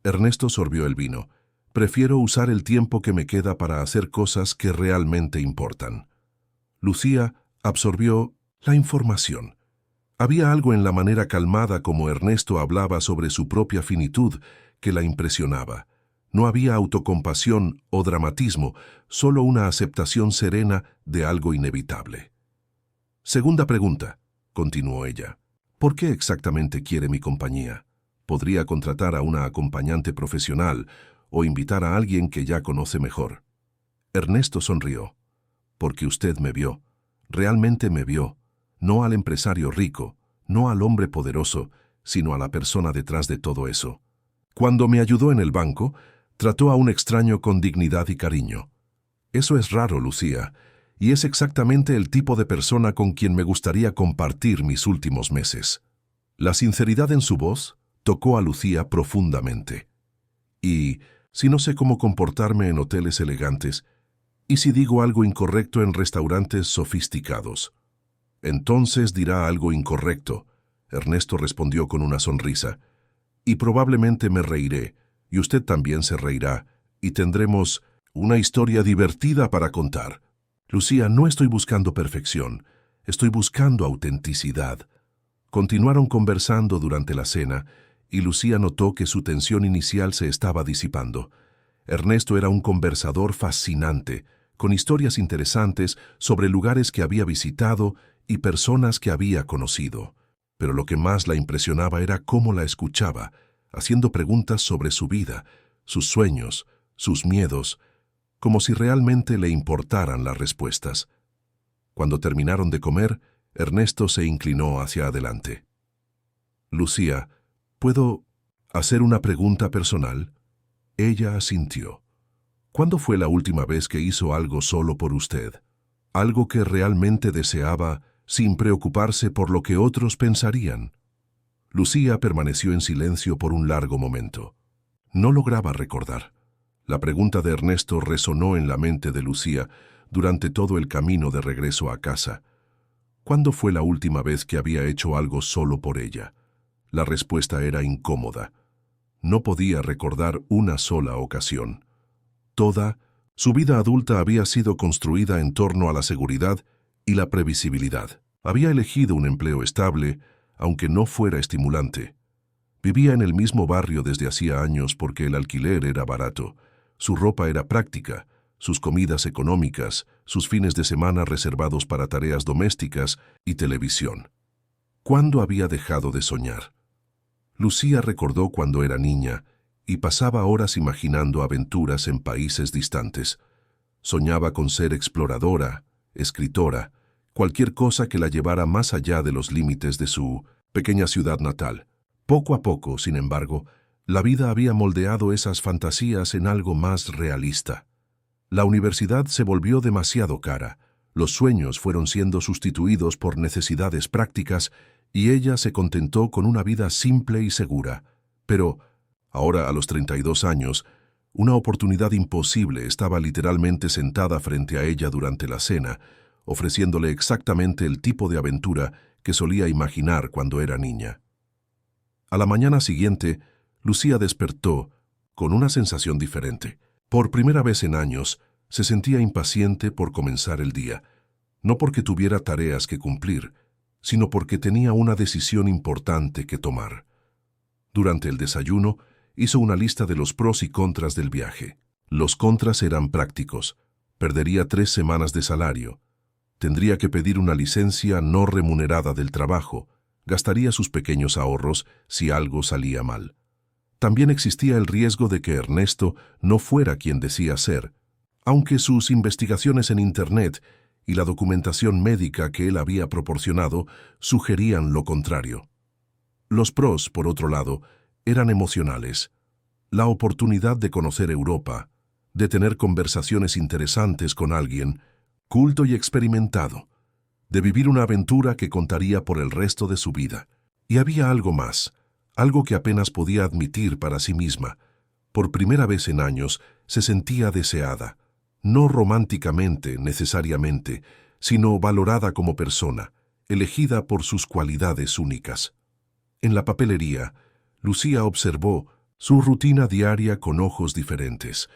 Ernesto sorbió el vino. «Prefiero usar el tiempo que me queda para hacer cosas que realmente importan». Lucía absorbió la información. Había algo en la manera calmada como Ernesto hablaba sobre su propia finitud que la impresionaba. No había autocompasión o dramatismo, solo una aceptación serena de algo inevitable. «Segunda pregunta», continuó ella. «¿Por qué exactamente quiere mi compañía? Podría contratar a una acompañante profesional o invitar a alguien que ya conoce mejor». Ernesto sonrió. «Porque usted me vio. Realmente me vio. No al empresario rico, no al hombre poderoso, sino a la persona detrás de todo eso. Cuando me ayudó en el banco, trató a un extraño con dignidad y cariño. Eso es raro, Lucía, y es exactamente el tipo de persona con quien me gustaría compartir mis últimos meses». La sinceridad en su voz tocó a Lucía profundamente. «Y si no sé cómo comportarme en hoteles elegantes, y si digo algo incorrecto en restaurantes sofisticados». «Entonces dirá algo incorrecto», Ernesto respondió con una sonrisa. «Y probablemente me reiré, y usted también se reirá, y tendremos una historia divertida para contar». «Lucía, no estoy buscando perfección, estoy buscando autenticidad». Continuaron conversando durante la cena, y Lucía notó que su tensión inicial se estaba disipando. Ernesto era un conversador fascinante, con historias interesantes sobre lugares que había visitado y personas que había conocido. Pero lo que más la impresionaba era cómo la escuchaba, haciendo preguntas sobre su vida, sus sueños, sus miedos, como si realmente le importaran las respuestas. Cuando terminaron de comer, Ernesto se inclinó hacia adelante. «Lucía, ¿puedo hacer una pregunta personal?» Ella asintió. «¿Cuándo fue la última vez que hizo algo solo por usted? Algo que realmente deseaba sin preocuparse por lo que otros pensarían». Lucía permaneció en silencio por un largo momento. No lograba recordar. La pregunta de Ernesto resonó en la mente de Lucía durante todo el camino de regreso a casa. ¿Cuándo fue la última vez que había hecho algo solo por ella? La respuesta era incómoda. No podía recordar una sola ocasión. Toda su vida adulta había sido construida en torno a la seguridad y la previsibilidad. Había elegido un empleo estable, aunque no fuera estimulante. Vivía en el mismo barrio desde hacía años porque el alquiler era barato. Su ropa era práctica, sus comidas económicas, sus fines de semana reservados para tareas domésticas y televisión. ¿Cuándo había dejado de soñar? Lucía recordó cuando era niña y pasaba horas imaginando aventuras en países distantes. Soñaba con ser exploradora, escritora, cualquier cosa que la llevara más allá de los límites de su pequeña ciudad natal. Poco a poco, sin embargo, la vida había moldeado esas fantasías en algo más realista. La universidad se volvió demasiado cara, los sueños fueron siendo sustituidos por necesidades prácticas y ella se contentó con una vida simple y segura. Pero, ahora a los 32 años, una oportunidad imposible estaba literalmente sentada frente a ella durante la cena, ofreciéndole exactamente el tipo de aventura que solía imaginar cuando era niña. A la mañana siguiente, Lucía despertó con una sensación diferente. Por primera vez en años, se sentía impaciente por comenzar el día, no porque tuviera tareas que cumplir, sino porque tenía una decisión importante que tomar. Durante el desayuno, hizo una lista de los pros y contras del viaje. Los contras eran prácticos. Perdería 3 semanas de salario. Tendría que pedir una licencia no remunerada del trabajo. Gastaría sus pequeños ahorros si algo salía mal. También existía el riesgo de que Ernesto no fuera quien decía ser, aunque sus investigaciones en Internet y la documentación médica que él había proporcionado sugerían lo contrario. Los pros, por otro lado, eran emocionales. La oportunidad de conocer Europa, de tener conversaciones interesantes con alguien, culto y experimentado, de vivir una aventura que contaría por el resto de su vida. Y había algo más, algo que apenas podía admitir para sí misma. Por primera vez en años se sentía deseada, no románticamente necesariamente, sino valorada como persona, elegida por sus cualidades únicas. En la papelería, Lucía observó su rutina diaria con ojos diferentes.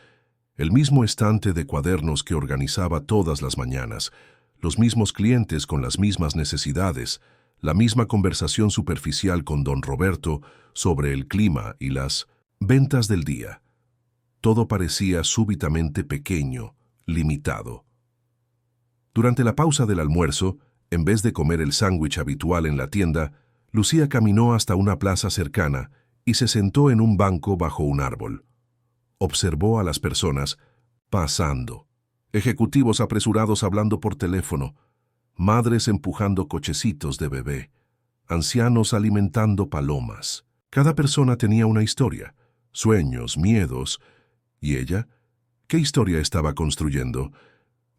El mismo estante de cuadernos que organizaba todas las mañanas, los mismos clientes con las mismas necesidades, la misma conversación superficial con don Roberto sobre el clima y las ventas del día. Todo parecía súbitamente pequeño, limitado. Durante la pausa del almuerzo, en vez de comer el sándwich habitual en la tienda, Lucía caminó hasta una plaza cercana y se sentó en un banco bajo un árbol. Observó a las personas pasando, ejecutivos apresurados hablando por teléfono, madres empujando cochecitos de bebé, ancianos alimentando palomas. Cada persona tenía una historia, sueños, miedos. ¿Y ella? ¿Qué historia estaba construyendo?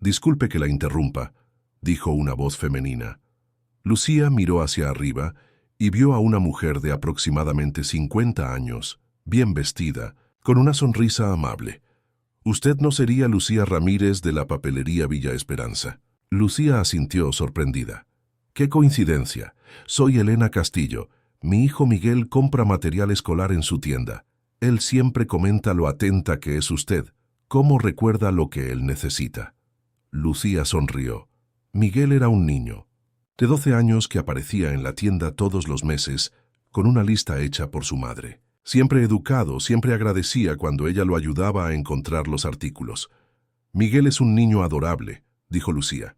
Disculpe que la interrumpa, dijo una voz femenina. Lucía miró hacia arriba y vio a una mujer de aproximadamente 50 años, bien vestida, con una sonrisa amable. «¿Usted no sería Lucía Ramírez de la papelería Villa Esperanza?» Lucía asintió sorprendida. «¡Qué coincidencia! Soy Elena Castillo. Mi hijo Miguel compra material escolar en su tienda. Él siempre comenta lo atenta que es usted. ¿Cómo recuerda lo que él necesita?» Lucía sonrió. Miguel era un niño de 12 años que aparecía en la tienda todos los meses con una lista hecha por su madre. Siempre educado, siempre agradecía cuando ella lo ayudaba a encontrar los artículos. «Miguel es un niño adorable», dijo Lucía.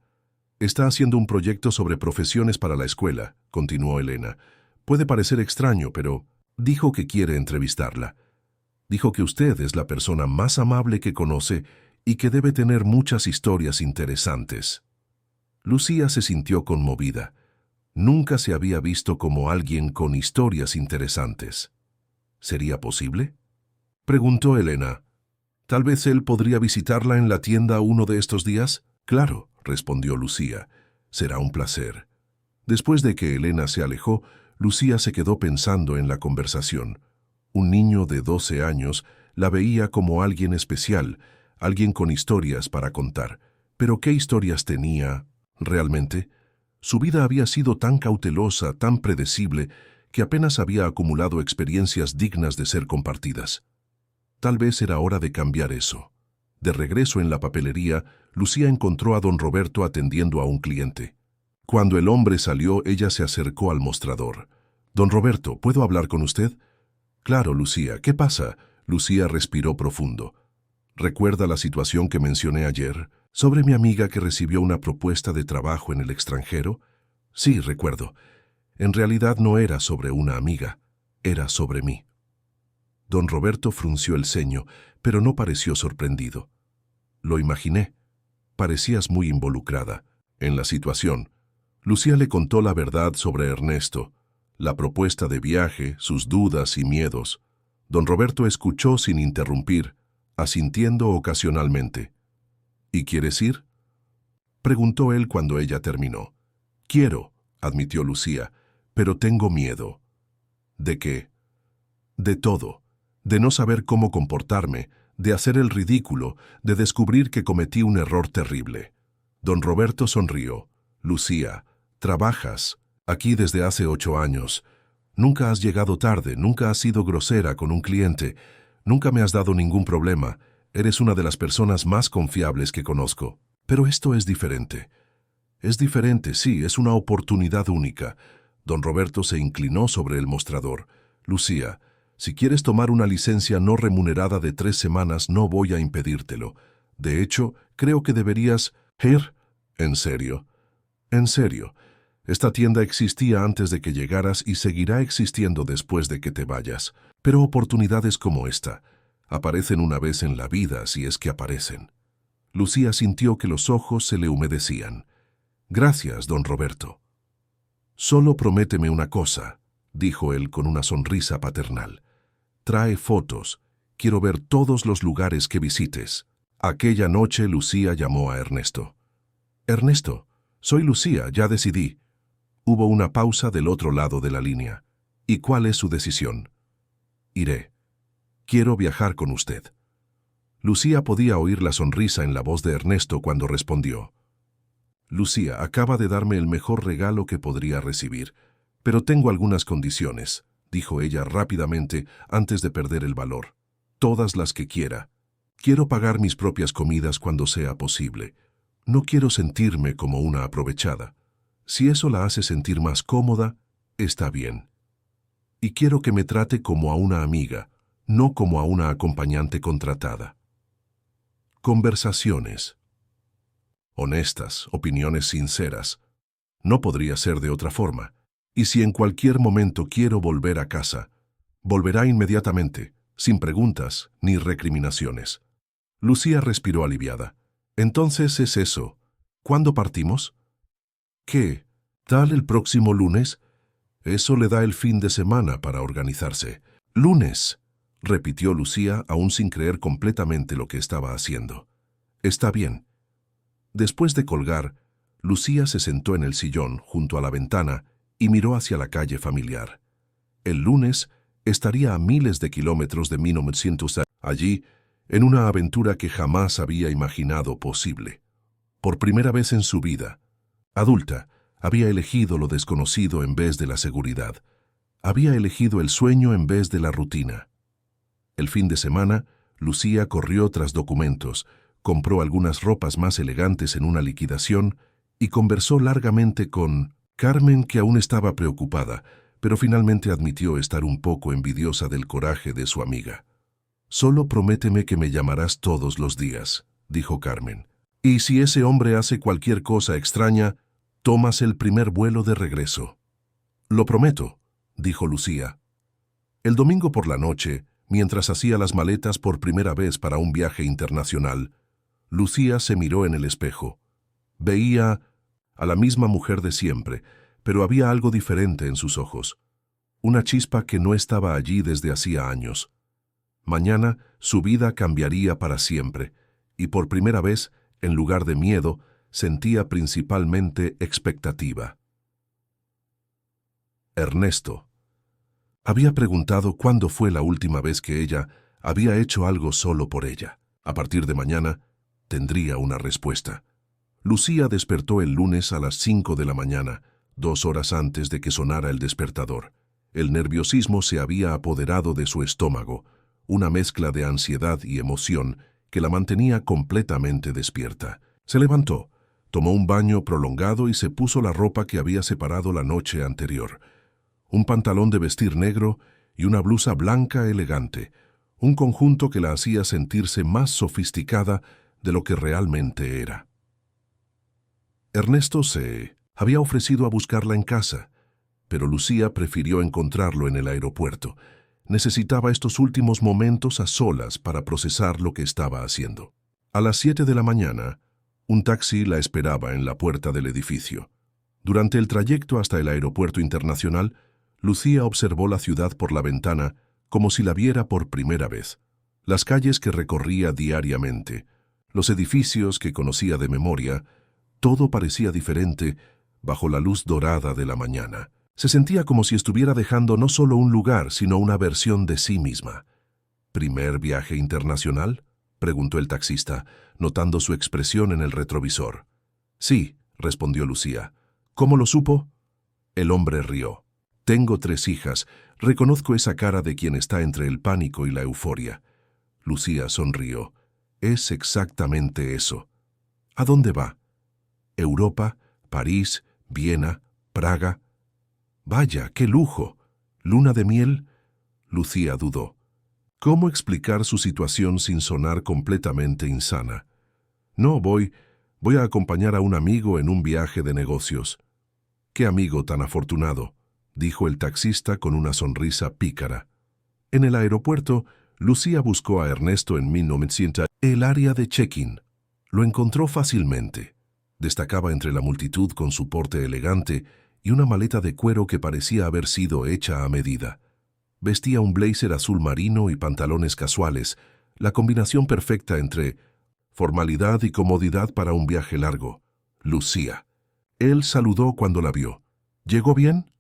«Está haciendo un proyecto sobre profesiones para la escuela», continuó Elena. «Puede parecer extraño, pero dijo que quiere entrevistarla. Dijo que usted es la persona más amable que conoce y que debe tener muchas historias interesantes». Lucía se sintió conmovida. Nunca se había visto como alguien con historias interesantes. ¿Sería posible?, preguntó Elena. «¿Tal vez él podría visitarla en la tienda uno de estos días?» «Claro», respondió Lucía. «Será un placer». Después de que Elena se alejó, Lucía se quedó pensando en la conversación. Un niño de 12 años la veía como alguien especial, alguien con historias para contar. Pero ¿qué historias tenía realmente? Su vida había sido tan cautelosa, tan predecible, que apenas había acumulado experiencias dignas de ser compartidas. Tal vez era hora de cambiar eso. De regreso en la papelería, Lucía encontró a don Roberto atendiendo a un cliente. Cuando el hombre salió, ella se acercó al mostrador. «Don Roberto, ¿puedo hablar con usted?» «Claro, Lucía. ¿Qué pasa?» Lucía respiró profundo. «¿Recuerda la situación que mencioné ayer? ¿Sobre mi amiga que recibió una propuesta de trabajo en el extranjero? Sí, recuerdo. En realidad no era sobre una amiga, era sobre mí. Don Roberto frunció el ceño, pero no pareció sorprendido. Lo imaginé. Parecías muy involucrada en la situación. Lucía le contó la verdad sobre Ernesto, la propuesta de viaje, sus dudas y miedos. Don Roberto escuchó sin interrumpir, asintiendo ocasionalmente. ¿Y quieres ir?, preguntó él cuando ella terminó. Quiero, admitió Lucía, pero tengo miedo. ¿De qué? De todo. De no saber cómo comportarme, de hacer el ridículo, de descubrir que cometí un error terrible. Don Roberto sonrió. Lucía, trabajas aquí desde hace 8 años. Nunca has llegado tarde, nunca has sido grosera con un cliente, nunca me has dado ningún problema. Eres una de las personas más confiables que conozco. Pero esto es diferente. Es diferente, sí, es una oportunidad única. Don Roberto se inclinó sobre el mostrador. Lucía, si quieres tomar una licencia no remunerada de 3 semanas, no voy a impedírtelo. De hecho, creo que deberías ir. ¿En serio? En serio. Esta tienda existía antes de que llegaras y seguirá existiendo después de que te vayas. Pero oportunidades como esta aparecen una vez en la vida, si es que aparecen. Lucía sintió que los ojos se le humedecían. Gracias, don Roberto. Solo prométeme una cosa, dijo él con una sonrisa paternal. Trae fotos. Quiero ver todos los lugares que visites. Aquella noche Lucía llamó a Ernesto. Ernesto, soy Lucía, ya decidí. Hubo una pausa del otro lado de la línea. ¿Y cuál es su decisión? Iré. Quiero viajar con usted. Lucía podía oír la sonrisa en la voz de Ernesto cuando respondió. Lucía acaba de darme el mejor regalo que podría recibir, pero tengo algunas condiciones, dijo ella rápidamente antes de perder el valor. Todas las que quiera. Quiero pagar mis propias comidas cuando sea posible. No quiero sentirme como una aprovechada. Si eso la hace sentir más cómoda, está bien. Y quiero que me trate como a una amiga, no como a una acompañante contratada. Conversaciones. Honestas, opiniones sinceras. No podría ser de otra forma. Y si en cualquier momento quiero volver a casa, volverá inmediatamente, sin preguntas ni recriminaciones. Lucía respiró aliviada. Entonces es eso. ¿Cuándo partimos? ¿Qué? ¿Tal el próximo lunes? Eso le da el fin de semana para organizarse. Lunes, repitió Lucía, aún sin creer completamente lo que estaba haciendo. Está bien. Después de colgar, Lucía se sentó en el sillón junto a la ventana y miró hacia la calle familiar. El lunes estaría a miles de kilómetros de 1900 allí, en una aventura que jamás había imaginado posible. Por primera vez en su vida, adulta, había elegido lo desconocido en vez de la seguridad. Había elegido el sueño en vez de la rutina. El fin de semana, Lucía corrió tras documentos, compró algunas ropas más elegantes en una liquidación y conversó largamente con Carmen, que aún estaba preocupada, pero finalmente admitió estar un poco envidiosa del coraje de su amiga. «Solo prométeme que me llamarás todos los días», dijo Carmen. «Y si ese hombre hace cualquier cosa extraña, tomas el primer vuelo de regreso». «Lo prometo», dijo Lucía. El domingo por la noche, mientras hacía las maletas por primera vez para un viaje internacional, Lucía se miró en el espejo. Veía a la misma mujer de siempre, pero había algo diferente en sus ojos. Una chispa que no estaba allí desde hacía años. Mañana su vida cambiaría para siempre, y por primera vez, en lugar de miedo, sentía principalmente expectativa. Ernesto. Había preguntado cuándo fue la última vez que ella había hecho algo solo por ella. A partir de mañana, tendría una respuesta. Lucía despertó el lunes a las 5 de la mañana, 2 horas antes de que sonara el despertador. El nerviosismo se había apoderado de su estómago, una mezcla de ansiedad y emoción que la mantenía completamente despierta. Se levantó, tomó un baño prolongado y se puso la ropa que había separado la noche anterior. Un pantalón de vestir negro y una blusa blanca elegante, un conjunto que la hacía sentirse más sofisticada de lo que realmente era. Ernesto se había ofrecido a buscarla en casa, pero Lucía prefirió encontrarlo en el aeropuerto. Necesitaba estos últimos momentos a solas para procesar lo que estaba haciendo. A las 7 de la mañana, un taxi la esperaba en la puerta del edificio. Durante el trayecto hasta el aeropuerto internacional, Lucía observó la ciudad por la ventana como si la viera por primera vez. Las calles que recorría diariamente, los edificios que conocía de memoria, todo parecía diferente bajo la luz dorada de la mañana. Se sentía como si estuviera dejando no solo un lugar, sino una versión de sí misma. ¿Primer viaje internacional?, preguntó el taxista, notando su expresión en el retrovisor. Sí, respondió Lucía. ¿Cómo lo supo? El hombre rió. Tengo 3 hijas. Reconozco esa cara de quien está entre el pánico y la euforia. Lucía sonrió. Es exactamente eso. ¿A dónde va? Europa, París, Viena, Praga. Vaya, qué lujo. ¿Luna de miel? Lucía dudó. ¿Cómo explicar su situación sin sonar completamente insana? No, voy a acompañar a un amigo en un viaje de negocios. ¡Qué amigo tan afortunado!, dijo el taxista con una sonrisa pícara. En el aeropuerto, Lucía buscó a Ernesto en 1900. El área de check-in. Lo encontró fácilmente. Destacaba entre la multitud con su porte elegante y una maleta de cuero que parecía haber sido hecha a medida. Vestía un blazer azul marino y pantalones casuales, la combinación perfecta entre formalidad y comodidad para un viaje largo. Lucía. Él saludó cuando la vio. ¿Llegó bien?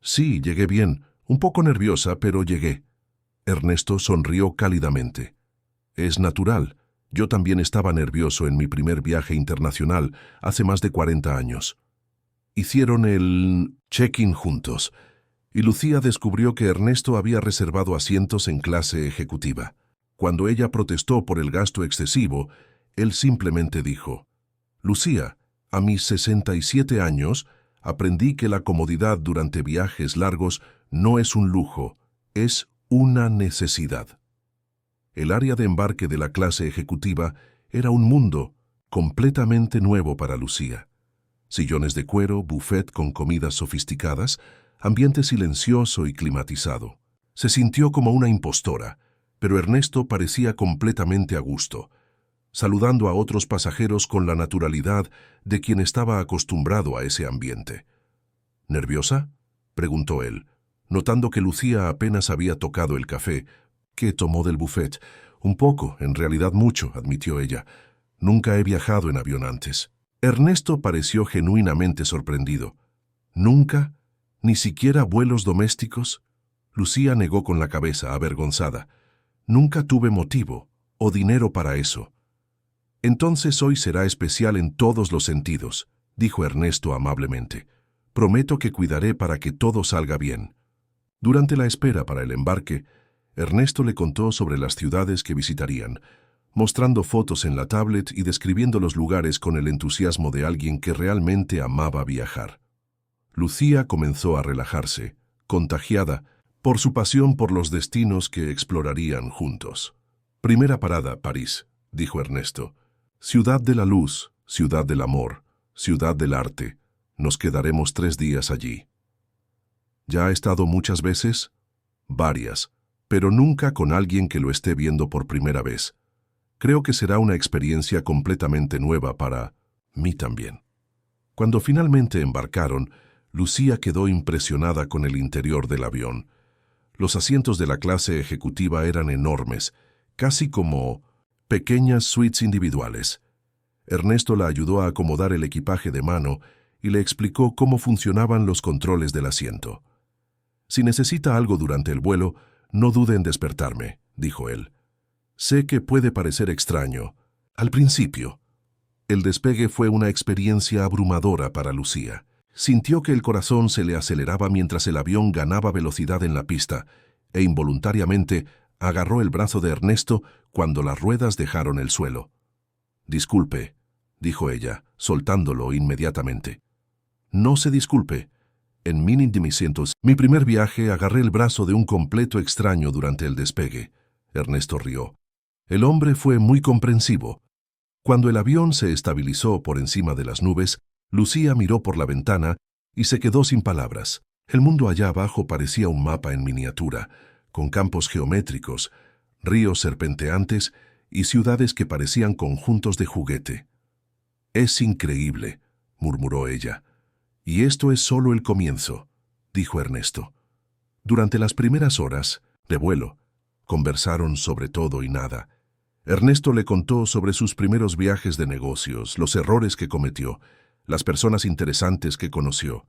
Sí, llegué bien. Un poco nerviosa, pero llegué. Ernesto sonrió cálidamente. Es natural. Yo también estaba nervioso en mi primer viaje internacional hace más de 40 años. Hicieron el check-in juntos, y Lucía descubrió que Ernesto había reservado asientos en clase ejecutiva. Cuando ella protestó por el gasto excesivo, él simplemente dijo: Lucía, a mis 67 años, aprendí que la comodidad durante viajes largos no es un lujo, es una necesidad. El área de embarque de la clase ejecutiva era un mundo completamente nuevo para Lucía. Sillones de cuero, buffet con comidas sofisticadas, ambiente silencioso y climatizado. Se sintió como una impostora, pero Ernesto parecía completamente a gusto, saludando a otros pasajeros con la naturalidad de quien estaba acostumbrado a ese ambiente. ¿Nerviosa?, preguntó él, notando que Lucía apenas había tocado el café, que tomó del buffet. Un poco, en realidad mucho, admitió ella. Nunca he viajado en avión antes. Ernesto pareció genuinamente sorprendido. ¿Nunca? ¿Ni siquiera vuelos domésticos? Lucía negó con la cabeza, avergonzada. Nunca tuve motivo o dinero para eso. Entonces hoy será especial en todos los sentidos, dijo Ernesto amablemente. Prometo que cuidaré para que todo salga bien. Durante la espera para el embarque, Ernesto le contó sobre las ciudades que visitarían, mostrando fotos en la tablet y describiendo los lugares con el entusiasmo de alguien que realmente amaba viajar. Lucía comenzó a relajarse, contagiada por su pasión por los destinos que explorarían juntos. Primera parada, París, dijo Ernesto. Ciudad de la luz, ciudad del amor, ciudad del arte. Nos quedaremos 3 días allí. ¿Ya ha estado muchas veces? Varias, pero nunca con alguien que lo esté viendo por primera vez. Creo que será una experiencia completamente nueva para mí también. Cuando finalmente embarcaron, Lucía quedó impresionada con el interior del avión. Los asientos de la clase ejecutiva eran enormes, casi como pequeñas suites individuales. Ernesto la ayudó a acomodar el equipaje de mano y le explicó cómo funcionaban los controles del asiento. Si necesita algo durante el vuelo, no dude en despertarme, dijo él. Sé que puede parecer extraño. Al principio, el despegue fue una experiencia abrumadora para Lucía. Sintió que el corazón se le aceleraba mientras el avión ganaba velocidad en la pista, e involuntariamente agarró el brazo de Ernesto cuando las ruedas dejaron el suelo. Disculpe, dijo ella, soltándolo inmediatamente. No se disculpe. En 1900, mi primer viaje, agarré el brazo de un completo extraño durante el despegue. Ernesto rió. El hombre fue muy comprensivo. Cuando el avión se estabilizó por encima de las nubes, Lucía miró por la ventana y se quedó sin palabras. El mundo allá abajo parecía un mapa en miniatura, con campos geométricos, ríos serpenteantes y ciudades que parecían conjuntos de juguete. «Es increíble», murmuró ella. «Y esto es solo el comienzo», dijo Ernesto. Durante las primeras horas de vuelo, conversaron sobre todo y nada. Ernesto le contó sobre sus primeros viajes de negocios, los errores que cometió, las personas interesantes que conoció.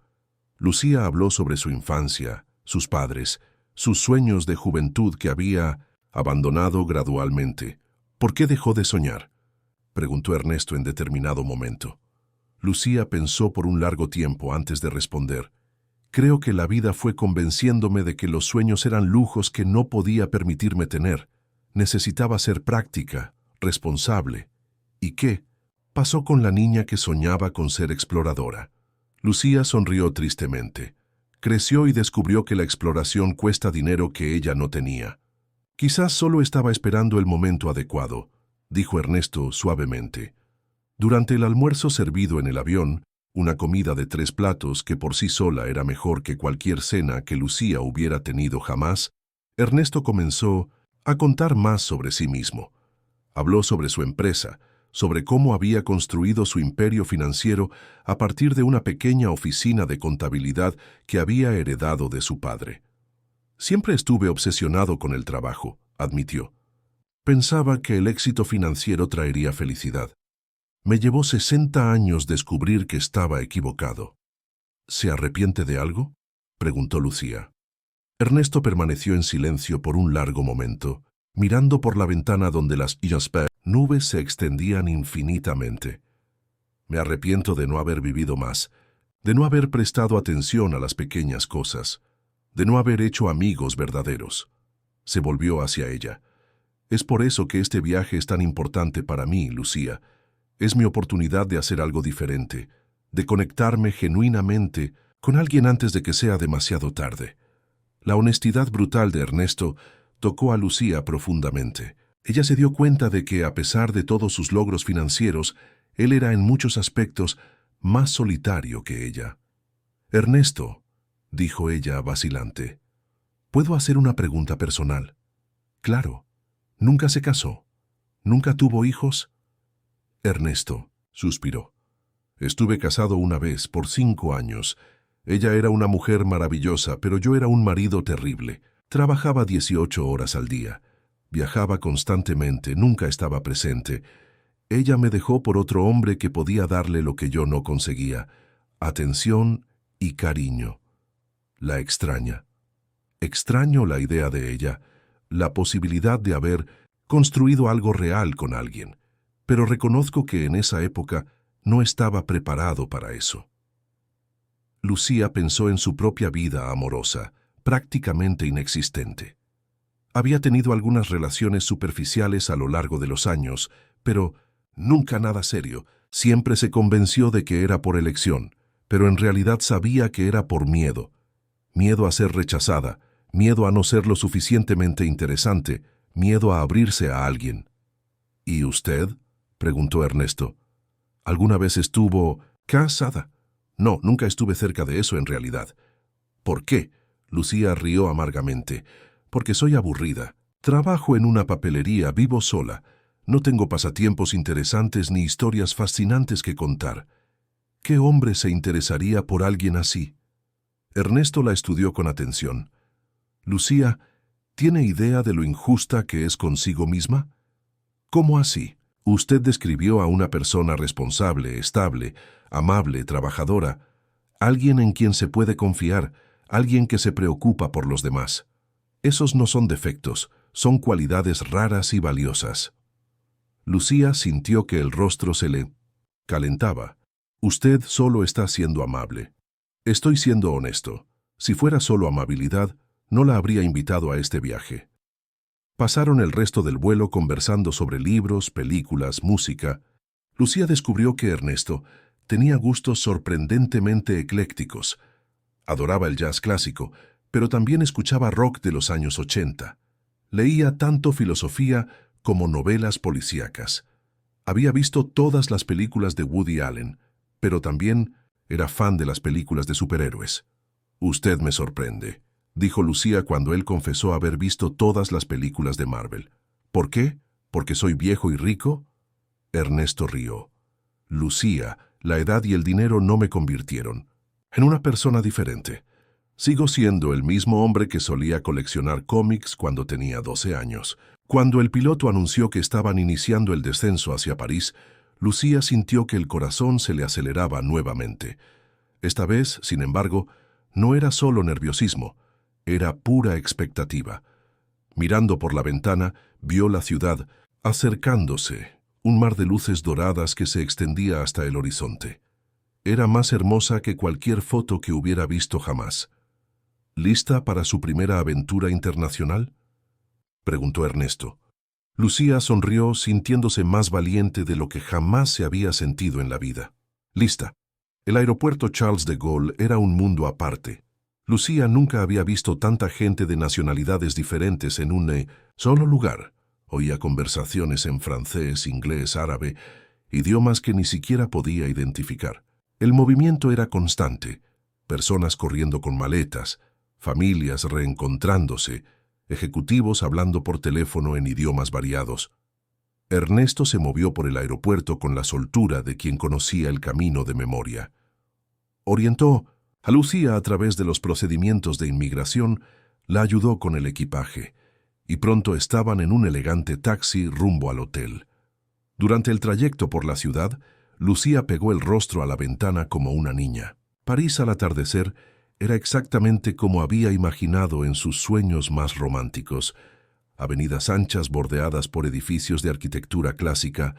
Lucía habló sobre su infancia, sus padres, sus sueños de juventud que había abandonado gradualmente. «¿Por qué dejó de soñar?», preguntó Ernesto en determinado momento. Lucía pensó por un largo tiempo antes de responder. «Creo que la vida fue convenciéndome de que los sueños eran lujos que no podía permitirme tener. Necesitaba ser práctica, responsable. ¿Y qué pasó con la niña que soñaba con ser exploradora?». Lucía sonrió tristemente. Creció y descubrió que la exploración cuesta dinero que ella no tenía. «Quizás solo estaba esperando el momento adecuado», dijo Ernesto suavemente. Durante el almuerzo servido en el avión, una comida de 3 platos que por sí sola era mejor que cualquier cena que Lucía hubiera tenido jamás, Ernesto comenzó a contar más sobre sí mismo. Habló sobre su empresa, sobre cómo había construido su imperio financiero a partir de una pequeña oficina de contabilidad que había heredado de su padre. «Siempre estuve obsesionado con el trabajo», admitió. «Pensaba que el éxito financiero traería felicidad. Me llevó 60 años descubrir que estaba equivocado». «¿Se arrepiente de algo?», preguntó Lucía. Ernesto permaneció en silencio por un largo momento, mirando por la ventana donde las nubes se extendían infinitamente. «Me arrepiento de no haber vivido más, de no haber prestado atención a las pequeñas cosas, de no haber hecho amigos verdaderos». Se volvió hacia ella. «Es por eso que este viaje es tan importante para mí, Lucía. Es mi oportunidad de hacer algo diferente, de conectarme genuinamente con alguien antes de que sea demasiado tarde». La honestidad brutal de Ernesto tocó a Lucía profundamente. Ella se dio cuenta de que, a pesar de todos sus logros financieros, él era en muchos aspectos más solitario que ella. «Ernesto», dijo ella vacilante, «¿puedo hacer una pregunta personal?». «Claro. ¿Nunca se casó? ¿Nunca tuvo hijos?». Ernesto suspiró. «Estuve casado una vez, por 5 años. Ella era una mujer maravillosa, pero yo era un marido terrible. Trabajaba 18 horas al día. Viajaba constantemente, nunca estaba presente. Ella me dejó por otro hombre que podía darle lo que yo no conseguía: atención y cariño. La extraña. Extraño la idea de ella, la posibilidad de haber construido algo real con alguien, pero reconozco que en esa época no estaba preparado para eso». Lucía pensó en su propia vida amorosa, prácticamente inexistente. Había tenido algunas relaciones superficiales a lo largo de los años, pero nunca nada serio. Siempre se convenció de que era por elección, pero en realidad sabía que era por miedo. Miedo a ser rechazada, miedo a no ser lo suficientemente interesante, miedo a abrirse a alguien. «¿Y usted?», preguntó Ernesto. «¿Alguna vez estuvo casada?». «No, nunca estuve cerca de eso en realidad». «¿Por qué?», Lucía rió amargamente. «Porque soy aburrida. Trabajo en una papelería, vivo sola. No tengo pasatiempos interesantes ni historias fascinantes que contar. ¿Qué hombre se interesaría por alguien así?». Ernesto la estudió con atención. «Lucía, ¿tiene idea de lo injusta que es consigo misma?». «¿Cómo así?». «Usted describió a una persona responsable, estable, amable, trabajadora, alguien en quien se puede confiar, alguien que se preocupa por los demás. Esos no son defectos, son cualidades raras y valiosas». Lucía sintió que el rostro se le calentaba. «Usted solo está siendo amable». «Estoy siendo honesto. Si fuera solo amabilidad, no la habría invitado a este viaje». Pasaron el resto del vuelo conversando sobre libros, películas, música. Lucía descubrió que Ernesto tenía gustos sorprendentemente eclécticos. Adoraba el jazz clásico, pero también escuchaba rock de los años 80. Leía tanto filosofía como novelas policíacas. Había visto todas las películas de Woody Allen, pero también era fan de las películas de superhéroes. «Usted me sorprende», dijo Lucía cuando él confesó haber visto todas las películas de Marvel. «¿Por qué? ¿Porque soy viejo y rico?» Ernesto rió. «Lucía, la edad y el dinero no me convirtieron en una persona diferente. Sigo siendo el mismo hombre que solía coleccionar cómics cuando tenía 12 años. Cuando el piloto anunció que estaban iniciando el descenso hacia París, Lucía sintió que el corazón se le aceleraba nuevamente. Esta vez, sin embargo, no era solo nerviosismo, era pura expectativa. Mirando por la ventana, vio la ciudad acercándose, un mar de luces doradas que se extendía hasta el horizonte. Era más hermosa que cualquier foto que hubiera visto jamás. «¿Lista para su primera aventura internacional?», preguntó Ernesto. Lucía sonrió sintiéndose más valiente de lo que jamás se había sentido en la vida. «Lista». El aeropuerto Charles de Gaulle era un mundo aparte. Lucía nunca había visto tanta gente de nacionalidades diferentes en un solo lugar. Oía conversaciones en francés, inglés, árabe, idiomas que ni siquiera podía identificar. El movimiento era constante, personas corriendo con maletas, familias reencontrándose, ejecutivos hablando por teléfono en idiomas variados. Ernesto se movió por el aeropuerto con la soltura de quien conocía el camino de memoria. Orientó a Lucía a través de los procedimientos de inmigración, la ayudó con el equipaje, y pronto estaban en un elegante taxi rumbo al hotel. Durante el trayecto por la ciudad, Lucía pegó el rostro a la ventana como una niña. París al atardecer era exactamente como había imaginado en sus sueños más románticos. Avenidas anchas bordeadas por edificios de arquitectura clásica,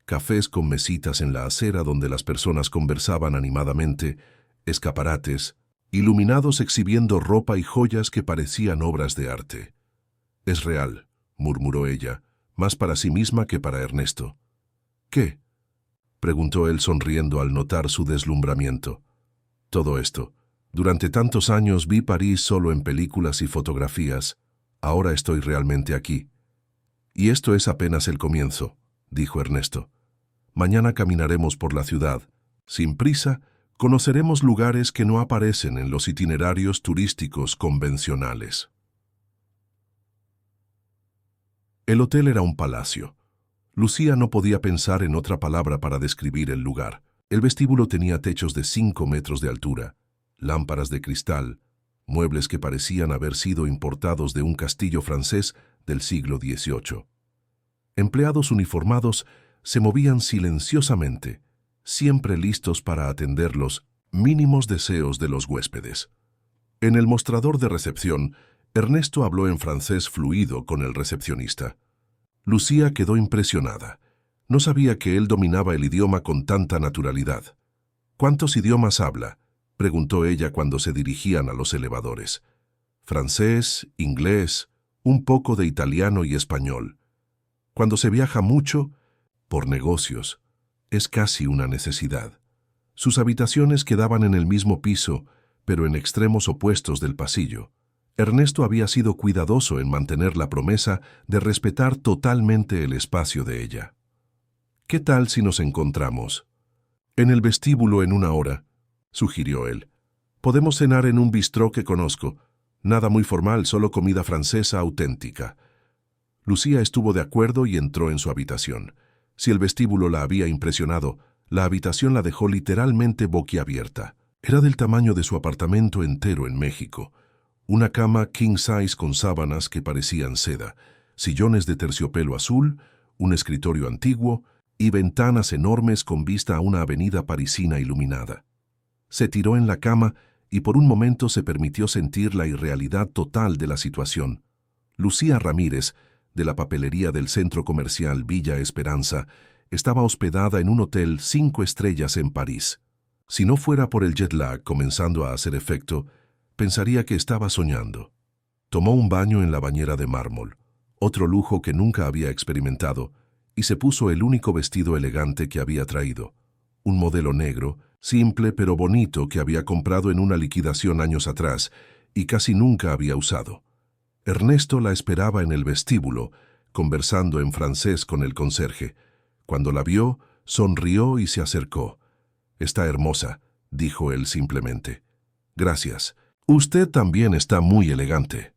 cafés con mesitas en la acera donde las personas conversaban animadamente, escaparates, iluminados exhibiendo ropa y joyas que parecían obras de arte. «Es real», murmuró ella, más para sí misma que para Ernesto. «¿Qué?», preguntó él sonriendo al notar su deslumbramiento. «Todo esto. Durante tantos años vi París solo en películas y fotografías. Ahora estoy realmente aquí». «Y esto es apenas el comienzo», dijo Ernesto. «Mañana caminaremos por la ciudad. Sin prisa, conoceremos lugares que no aparecen en los itinerarios turísticos convencionales». El hotel era un palacio. Lucía no podía pensar en otra palabra para describir el lugar. El vestíbulo tenía techos de 5 metros de altura, lámparas de cristal, muebles que parecían haber sido importados de un castillo francés del siglo XVIII. Empleados uniformados se movían silenciosamente, siempre listos para atender los mínimos deseos de los huéspedes. En el mostrador de recepción, Ernesto habló en francés fluido con el recepcionista. Lucía quedó impresionada. No sabía que él dominaba el idioma con tanta naturalidad. «¿Cuántos idiomas habla?», preguntó ella cuando se dirigían a los elevadores. «Francés, inglés, un poco de italiano y español. Cuando se viaja mucho, por negocios, es casi una necesidad». Sus habitaciones quedaban en el mismo piso, pero en extremos opuestos del pasillo. Ernesto había sido cuidadoso en mantener la promesa de respetar totalmente el espacio de ella. «¿Qué tal si nos encontramos en el vestíbulo en 1 hora?» sugirió él. «Podemos cenar en un bistró que conozco. Nada muy formal, solo comida francesa auténtica». Lucía estuvo de acuerdo y entró en su habitación. Si el vestíbulo la había impresionado, la habitación la dejó literalmente boquiabierta. Era del tamaño de su apartamento entero en México. Una cama king size con sábanas que parecían seda, sillones de terciopelo azul, un escritorio antiguo y ventanas enormes con vista a una avenida parisina iluminada. Se tiró en la cama y por un momento se permitió sentir la irrealidad total de la situación. Lucía Ramírez, de la papelería del centro comercial Villa Esperanza, estaba hospedada en un hotel 5 estrellas en París. Si no fuera por el jet lag comenzando a hacer efecto, pensaría que estaba soñando. Tomó un baño en la bañera de mármol, otro lujo que nunca había experimentado, y se puso el único vestido elegante que había traído, un modelo negro, simple pero bonito que había comprado en una liquidación años atrás y casi nunca había usado. Ernesto la esperaba en el vestíbulo, conversando en francés con el conserje. Cuando la vio, sonrió y se acercó. «Está hermosa», dijo él simplemente. «Gracias. Usted también está muy elegante».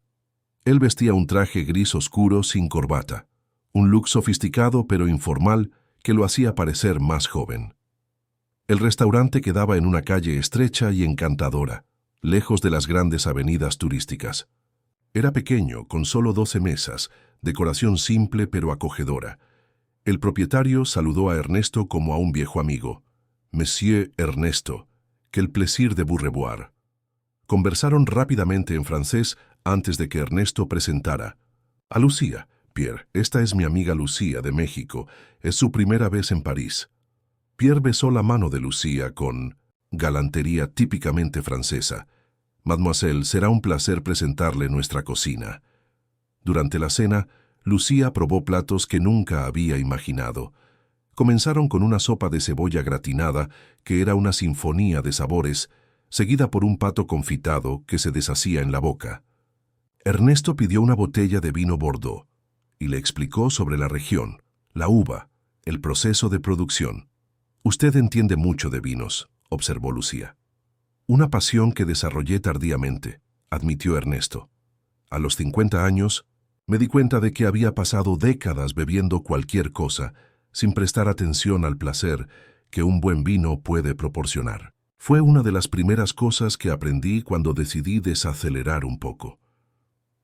Él vestía un traje gris oscuro sin corbata, un look sofisticado pero informal que lo hacía parecer más joven. El restaurante quedaba en una calle estrecha y encantadora, lejos de las grandes avenidas turísticas. Era pequeño, con solo 12 mesas, decoración simple pero acogedora. El propietario saludó a Ernesto como a un viejo amigo. «Monsieur Ernesto, quel plaisir de vous revoir». Conversaron rápidamente en francés antes de que Ernesto presentara. «A Lucía, Pierre, esta es mi amiga Lucía de México. Es su primera vez en París». Pierre besó la mano de Lucía con galantería típicamente francesa. «Mademoiselle, será un placer presentarle nuestra cocina». Durante la cena, Lucía probó platos que nunca había imaginado. Comenzaron con una sopa de cebolla gratinada, que era una sinfonía de sabores, seguida por un pato confitado que se deshacía en la boca. Ernesto pidió una botella de vino Bordeaux y le explicó sobre la región, la uva, el proceso de producción. «Usted entiende mucho de vinos», observó Lucía. «Una pasión que desarrollé tardíamente», admitió Ernesto. «A los 50 años, me di cuenta de que había pasado décadas bebiendo cualquier cosa sin prestar atención al placer que un buen vino puede proporcionar. Fue una de las primeras cosas que aprendí cuando decidí desacelerar un poco».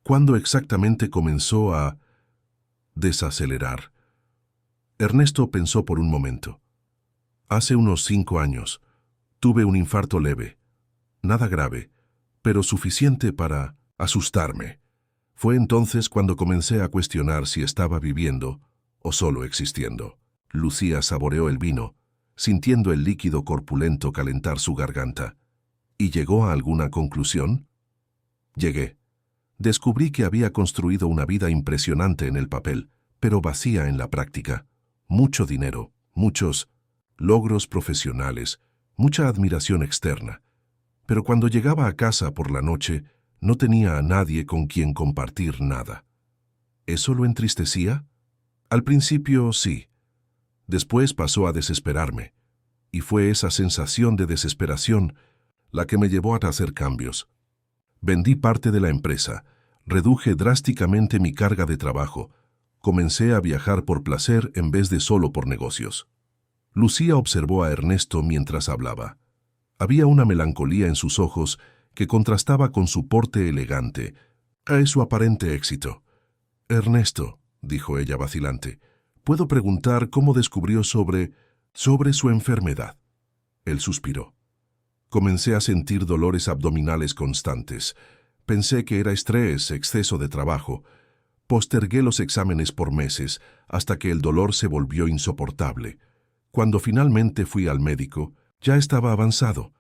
«¿Cuándo exactamente comenzó a desacelerar?» Ernesto pensó por un momento. «Hace unos 5 años. Tuve un infarto leve. Nada grave, pero suficiente para asustarme. Fue entonces cuando comencé a cuestionar si estaba viviendo o solo existiendo». Lucía saboreó el vino, sintiendo el líquido corpulento calentar su garganta. «¿Y llegó a alguna conclusión?» «Llegué. Descubrí que había construido una vida impresionante en el papel, pero vacía en la práctica. Mucho dinero, muchos logros profesionales, mucha admiración externa. Pero cuando llegaba a casa por la noche, no tenía a nadie con quien compartir nada». ¿Eso lo entristecía? Al principio, sí. Después pasó a desesperarme, y fue esa sensación de desesperación la que me llevó a hacer cambios. Vendí parte de la empresa, reduje drásticamente mi carga de trabajo, comencé a viajar por placer en vez de solo por negocios. Lucía observó a Ernesto mientras hablaba. Había una melancolía en sus ojos que contrastaba con su porte elegante, a su aparente éxito. «Ernesto», dijo ella vacilante, «¿puedo preguntar cómo descubrió sobre su enfermedad?» Él suspiró. «Comencé a sentir dolores abdominales constantes. Pensé que era estrés, exceso de trabajo. Postergué los exámenes por meses hasta que el dolor se volvió insoportable. Cuando finalmente fui al médico, ya estaba avanzado.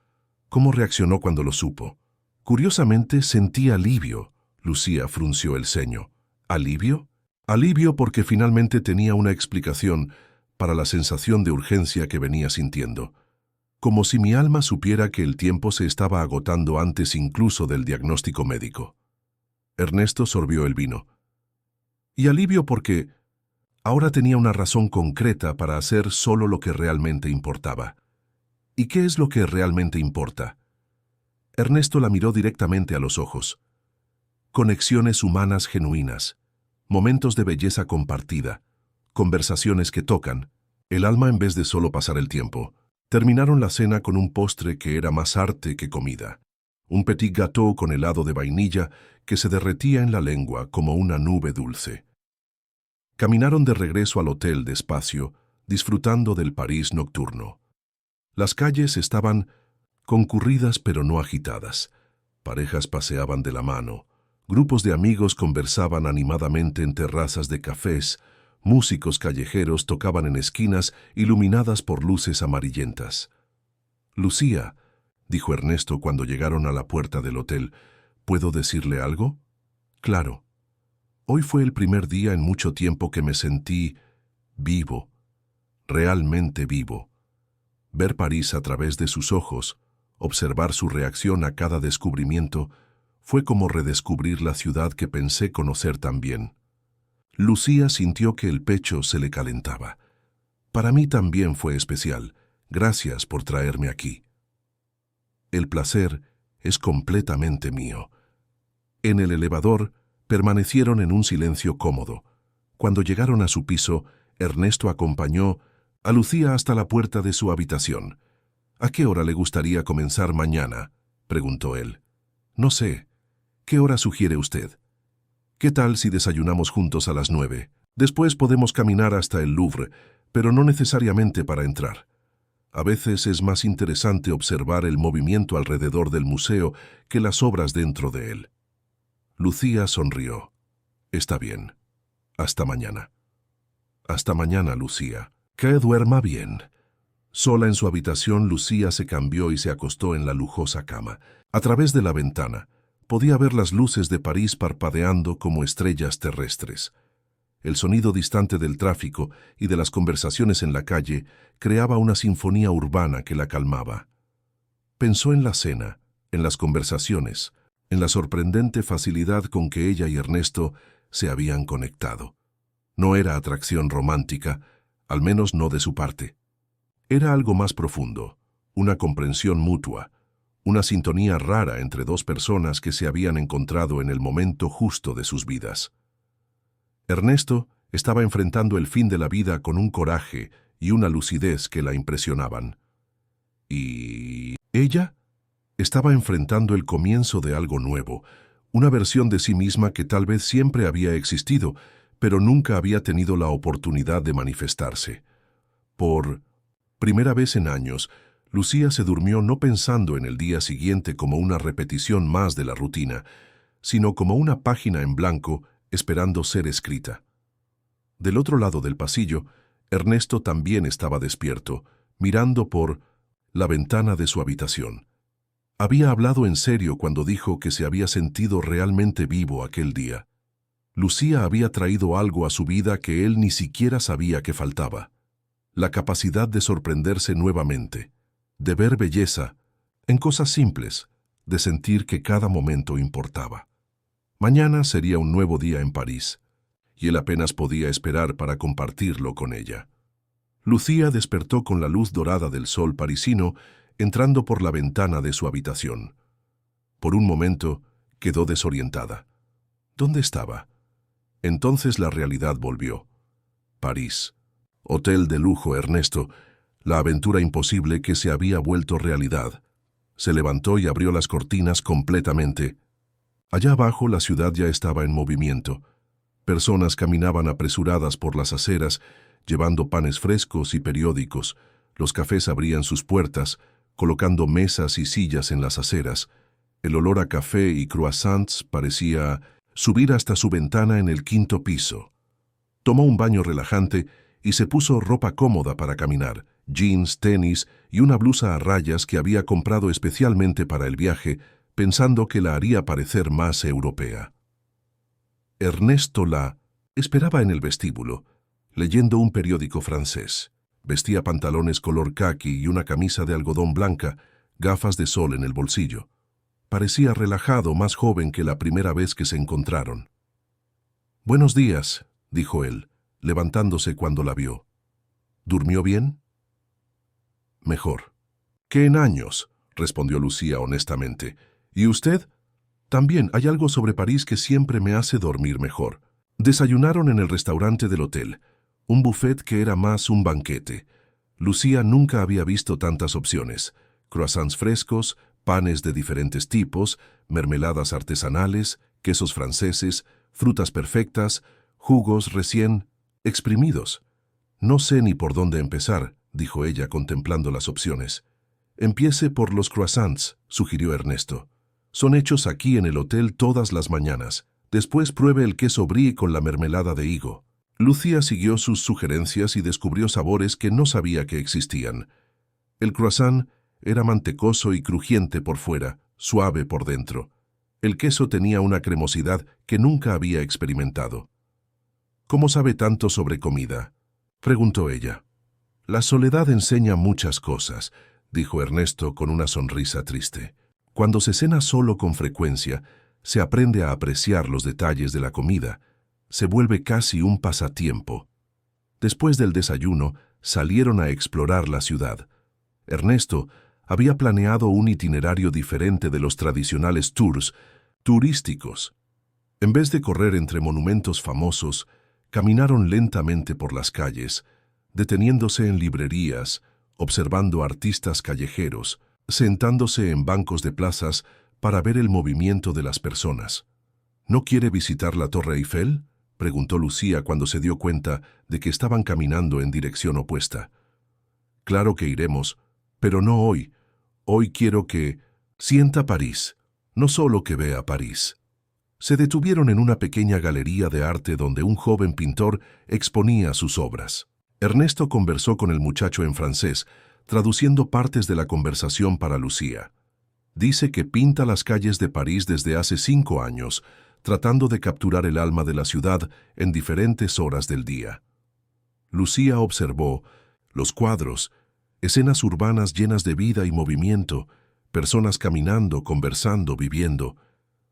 ¿Cómo reaccionó cuando lo supo?» «Curiosamente sentí alivio», Lucía frunció el ceño. «¿Alivio?» «Alivio porque finalmente tenía una explicación para la sensación de urgencia que venía sintiendo. Como si mi alma supiera que el tiempo se estaba agotando antes incluso del diagnóstico médico». Ernesto sorbió el vino. «Y alivio porque ahora tenía una razón concreta para hacer solo lo que realmente importaba». «¿Y qué es lo que realmente importa?» Ernesto la miró directamente a los ojos. «Conexiones humanas genuinas, momentos de belleza compartida, conversaciones que tocan, el alma en vez de solo pasar el tiempo». Terminaron la cena con un postre que era más arte que comida. Un petit gâteau con helado de vainilla que se derretía en la lengua como una nube dulce. Caminaron de regreso al hotel despacio, disfrutando del París nocturno. Las calles estaban concurridas pero no agitadas. Parejas paseaban de la mano. Grupos de amigos conversaban animadamente en terrazas de cafés. Músicos callejeros tocaban en esquinas iluminadas por luces amarillentas. «Lucía», dijo Ernesto cuando llegaron a la puerta del hotel, «¿puedo decirle algo?» «Claro. Hoy fue el primer día en mucho tiempo que me sentí vivo, realmente vivo. Ver París a través de sus ojos, observar su reacción a cada descubrimiento, fue como redescubrir la ciudad que pensé conocer tan bien». Lucía sintió que el pecho se le calentaba. Para mí también fue especial. Gracias por traerme aquí. El placer es completamente mío. En el elevador permanecieron en un silencio cómodo. Cuando llegaron a su piso, Ernesto acompañó a Lucía hasta la puerta de su habitación. «¿A qué hora le gustaría comenzar mañana?», preguntó él. «No sé. ¿Qué hora sugiere usted? ¿Qué tal si desayunamos juntos a las 9? Después podemos caminar hasta el Louvre, pero no necesariamente para entrar. A veces es más interesante observar el movimiento alrededor del museo que las obras dentro de él». Lucía sonrió. «Está bien. Hasta mañana». «Hasta mañana, Lucía. Que duerma bien». Sola en su habitación, Lucía se cambió y se acostó en la lujosa cama. A través de la ventana, podía ver las luces de París parpadeando como estrellas terrestres. El sonido distante del tráfico y de las conversaciones en la calle creaba una sinfonía urbana que la calmaba. Pensó en la cena, en las conversaciones, en la sorprendente facilidad con que ella y Ernesto se habían conectado. No era atracción romántica, al menos no de su parte. Era algo más profundo, una comprensión mutua, una sintonía rara entre dos personas que se habían encontrado en el momento justo de sus vidas. Ernesto estaba enfrentando el fin de la vida con un coraje y una lucidez que la impresionaban. Y ella estaba enfrentando el comienzo de algo nuevo, una versión de sí misma que tal vez siempre había existido, pero nunca había tenido la oportunidad de manifestarse. Por primera vez en años, Lucía se durmió no pensando en el día siguiente como una repetición más de la rutina, sino como una página en blanco esperando ser escrita. Del otro lado del pasillo, Ernesto también estaba despierto, mirando por la ventana de su habitación. Había hablado en serio cuando dijo que se había sentido realmente vivo aquel día. Lucía había traído algo a su vida que él ni siquiera sabía que faltaba. La capacidad de sorprenderse nuevamente, de ver belleza en cosas simples, de sentir que cada momento importaba. Mañana sería un nuevo día en París, y él apenas podía esperar para compartirlo con ella. Lucía despertó con la luz dorada del sol parisino entrando por la ventana de su habitación. Por un momento quedó desorientada. ¿Dónde estaba? Entonces la realidad volvió. París. Hotel de lujo, Ernesto. La aventura imposible que se había vuelto realidad. Se levantó y abrió las cortinas completamente. Allá abajo la ciudad ya estaba en movimiento. Personas caminaban apresuradas por las aceras, llevando panes frescos y periódicos. Los cafés abrían sus puertas, colocando mesas y sillas en las aceras. El olor a café y croissants parecía subir hasta su ventana en el 5º piso. Tomó un baño relajante y se puso ropa cómoda para caminar, jeans, tenis y una blusa a rayas que había comprado especialmente para el viaje, pensando que la haría parecer más europea. Ernesto la esperaba en el vestíbulo, leyendo un periódico francés. Vestía pantalones color caqui y una camisa de algodón blanca, gafas de sol en el bolsillo. Parecía relajado, más joven que la primera vez que se encontraron. «Buenos días», dijo él, levantándose cuando la vio. «¿Durmió bien?» «Mejor». «¿Qué en años?», respondió Lucía honestamente. «¿Y usted?» «También hay algo sobre París que siempre me hace dormir mejor». Desayunaron en el restaurante del hotel, un buffet que era más un banquete. Lucía nunca había visto tantas opciones: croissants frescos, panes de diferentes tipos, mermeladas artesanales, quesos franceses, frutas perfectas, jugos recién exprimidos. «No sé ni por dónde empezar», dijo ella contemplando las opciones. «Empiece por los croissants», sugirió Ernesto. «Son hechos aquí en el hotel todas las mañanas. Después pruebe el queso brie con la mermelada de higo». Lucía siguió sus sugerencias y descubrió sabores que no sabía que existían. El croissant era mantecoso y crujiente por fuera, suave por dentro. El queso tenía una cremosidad que nunca había experimentado. «¿Cómo sabe tanto sobre comida?», preguntó ella. «La soledad enseña muchas cosas», dijo Ernesto con una sonrisa triste. «Cuando se cena solo con frecuencia, se aprende a apreciar los detalles de la comida. Se vuelve casi un pasatiempo». Después del desayuno, salieron a explorar la ciudad. Ernesto había planeado un itinerario diferente de los tradicionales tours turísticos. En vez de correr entre monumentos famosos, caminaron lentamente por las calles, deteniéndose en librerías, observando artistas callejeros, sentándose en bancos de plazas para ver el movimiento de las personas. ¿No quiere visitar la Torre Eiffel?, preguntó Lucía cuando se dio cuenta de que estaban caminando en dirección opuesta. Claro que iremos, pero no hoy. Hoy quiero que sienta París, no solo que vea París. Se detuvieron en una pequeña galería de arte donde un joven pintor exponía sus obras. Ernesto conversó con el muchacho en francés, traduciendo partes de la conversación para Lucía. Dice que pinta las calles de París desde hace 5 años, tratando de capturar el alma de la ciudad en diferentes horas del día. Lucía observó los cuadros, escenas urbanas llenas de vida y movimiento, personas caminando, conversando, viviendo.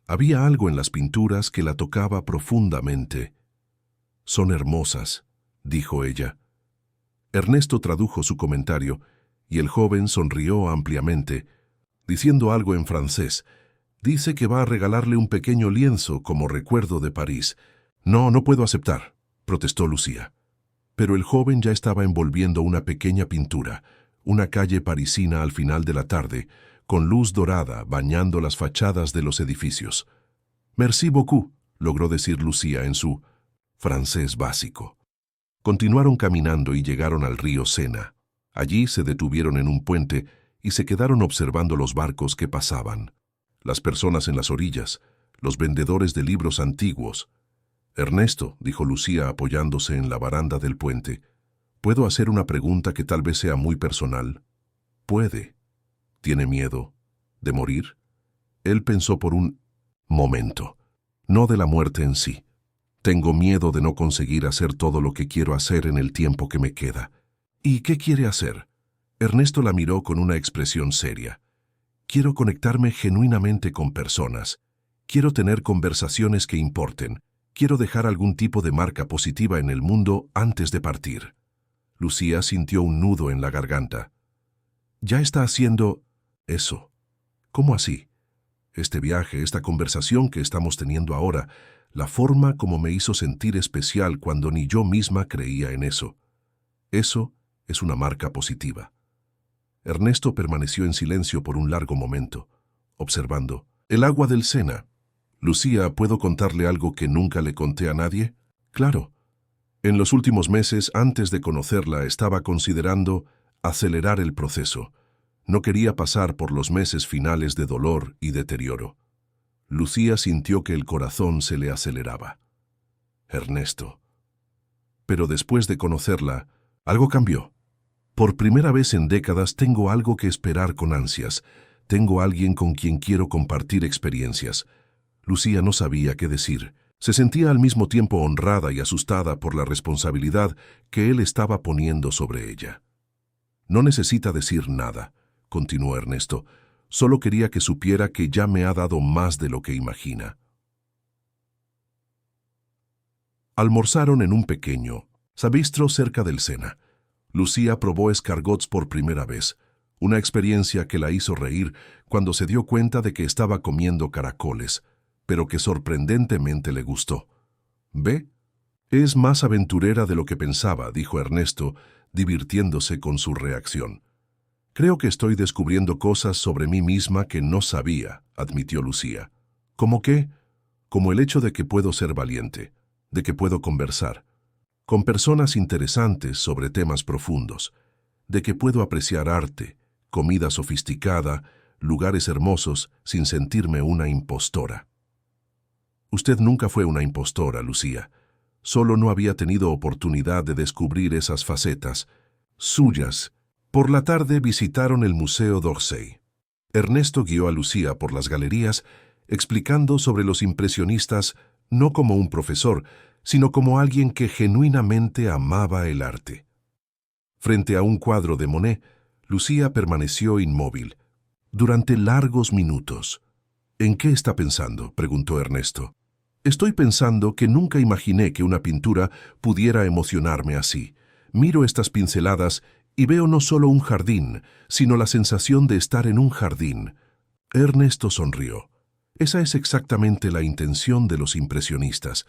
Había algo en las pinturas que la tocaba profundamente. «Son hermosas», dijo ella. Ernesto tradujo su comentario y el joven sonrió ampliamente, diciendo algo en francés. Dice que va a regalarle un pequeño lienzo como recuerdo de París. No, no puedo aceptar, protestó Lucía. Pero el joven ya estaba envolviendo una pequeña pintura, una calle parisina al final de la tarde, con luz dorada bañando las fachadas de los edificios. «Merci beaucoup», logró decir Lucía en su francés básico. Continuaron caminando y llegaron al río Sena. Allí se detuvieron en un puente y se quedaron observando los barcos que pasaban, las personas en las orillas, los vendedores de libros antiguos. «Ernesto», dijo Lucía apoyándose en la baranda del puente, «¿puedo hacer una pregunta que tal vez sea muy personal?» «Puede». «¿Tiene miedo de morir?» Él pensó por un momento. «No de la muerte en sí. Tengo miedo de no conseguir hacer todo lo que quiero hacer en el tiempo que me queda». «¿Y qué quiere hacer?» Ernesto la miró con una expresión seria. «Quiero conectarme genuinamente con personas. Quiero tener conversaciones que importen. Quiero dejar algún tipo de marca positiva en el mundo antes de partir». Lucía sintió un nudo en la garganta. «¿Ya está haciendo eso? ¿Cómo así? Este viaje, esta conversación que estamos teniendo ahora, la forma como me hizo sentir especial cuando ni yo misma creía en eso. Eso es una marca positiva». Ernesto permaneció en silencio por un largo momento, observando. «El agua del Sena. Lucía, ¿puedo contarle algo que nunca le conté a nadie?» «Claro. En los últimos meses, antes de conocerla, estaba considerando acelerar el proceso. No quería pasar por los meses finales de dolor y deterioro». Lucía sintió que el corazón se le aceleraba. «Ernesto». Pero después de conocerla, algo cambió. «Por primera vez en décadas tengo algo que esperar con ansias. Tengo alguien con quien quiero compartir experiencias». Lucía no sabía qué decir. Se sentía al mismo tiempo honrada y asustada por la responsabilidad que él estaba poniendo sobre ella. «No necesita decir nada», continuó Ernesto. «Solo quería que supiera que ya me ha dado más de lo que imagina». Almorzaron en un pequeño bistro cerca del Sena. Lucía probó escargots por primera vez, una experiencia que la hizo reír cuando se dio cuenta de que estaba comiendo caracoles, pero que sorprendentemente le gustó. «¿Ve? Es más aventurera de lo que pensaba», dijo Ernesto, divirtiéndose con su reacción. «Creo que estoy descubriendo cosas sobre mí misma que no sabía», admitió Lucía. «¿Cómo qué?» «Como el hecho de que puedo ser valiente, de que puedo conversar con personas interesantes sobre temas profundos, de que puedo apreciar arte, comida sofisticada, lugares hermosos sin sentirme una impostora». «Usted nunca fue una impostora, Lucía. Solo no había tenido oportunidad de descubrir esas facetas suyas». Por la tarde visitaron el Museo d'Orsay. Ernesto guió a Lucía por las galerías, explicando sobre los impresionistas no como un profesor, sino como alguien que genuinamente amaba el arte. Frente a un cuadro de Monet, Lucía permaneció inmóvil durante largos minutos. «¿En qué está pensando?», preguntó Ernesto. «Estoy pensando que nunca imaginé que una pintura pudiera emocionarme así. Miro estas pinceladas y veo no solo un jardín, sino la sensación de estar en un jardín. Ernesto sonrió. Esa es exactamente la intención de los impresionistas,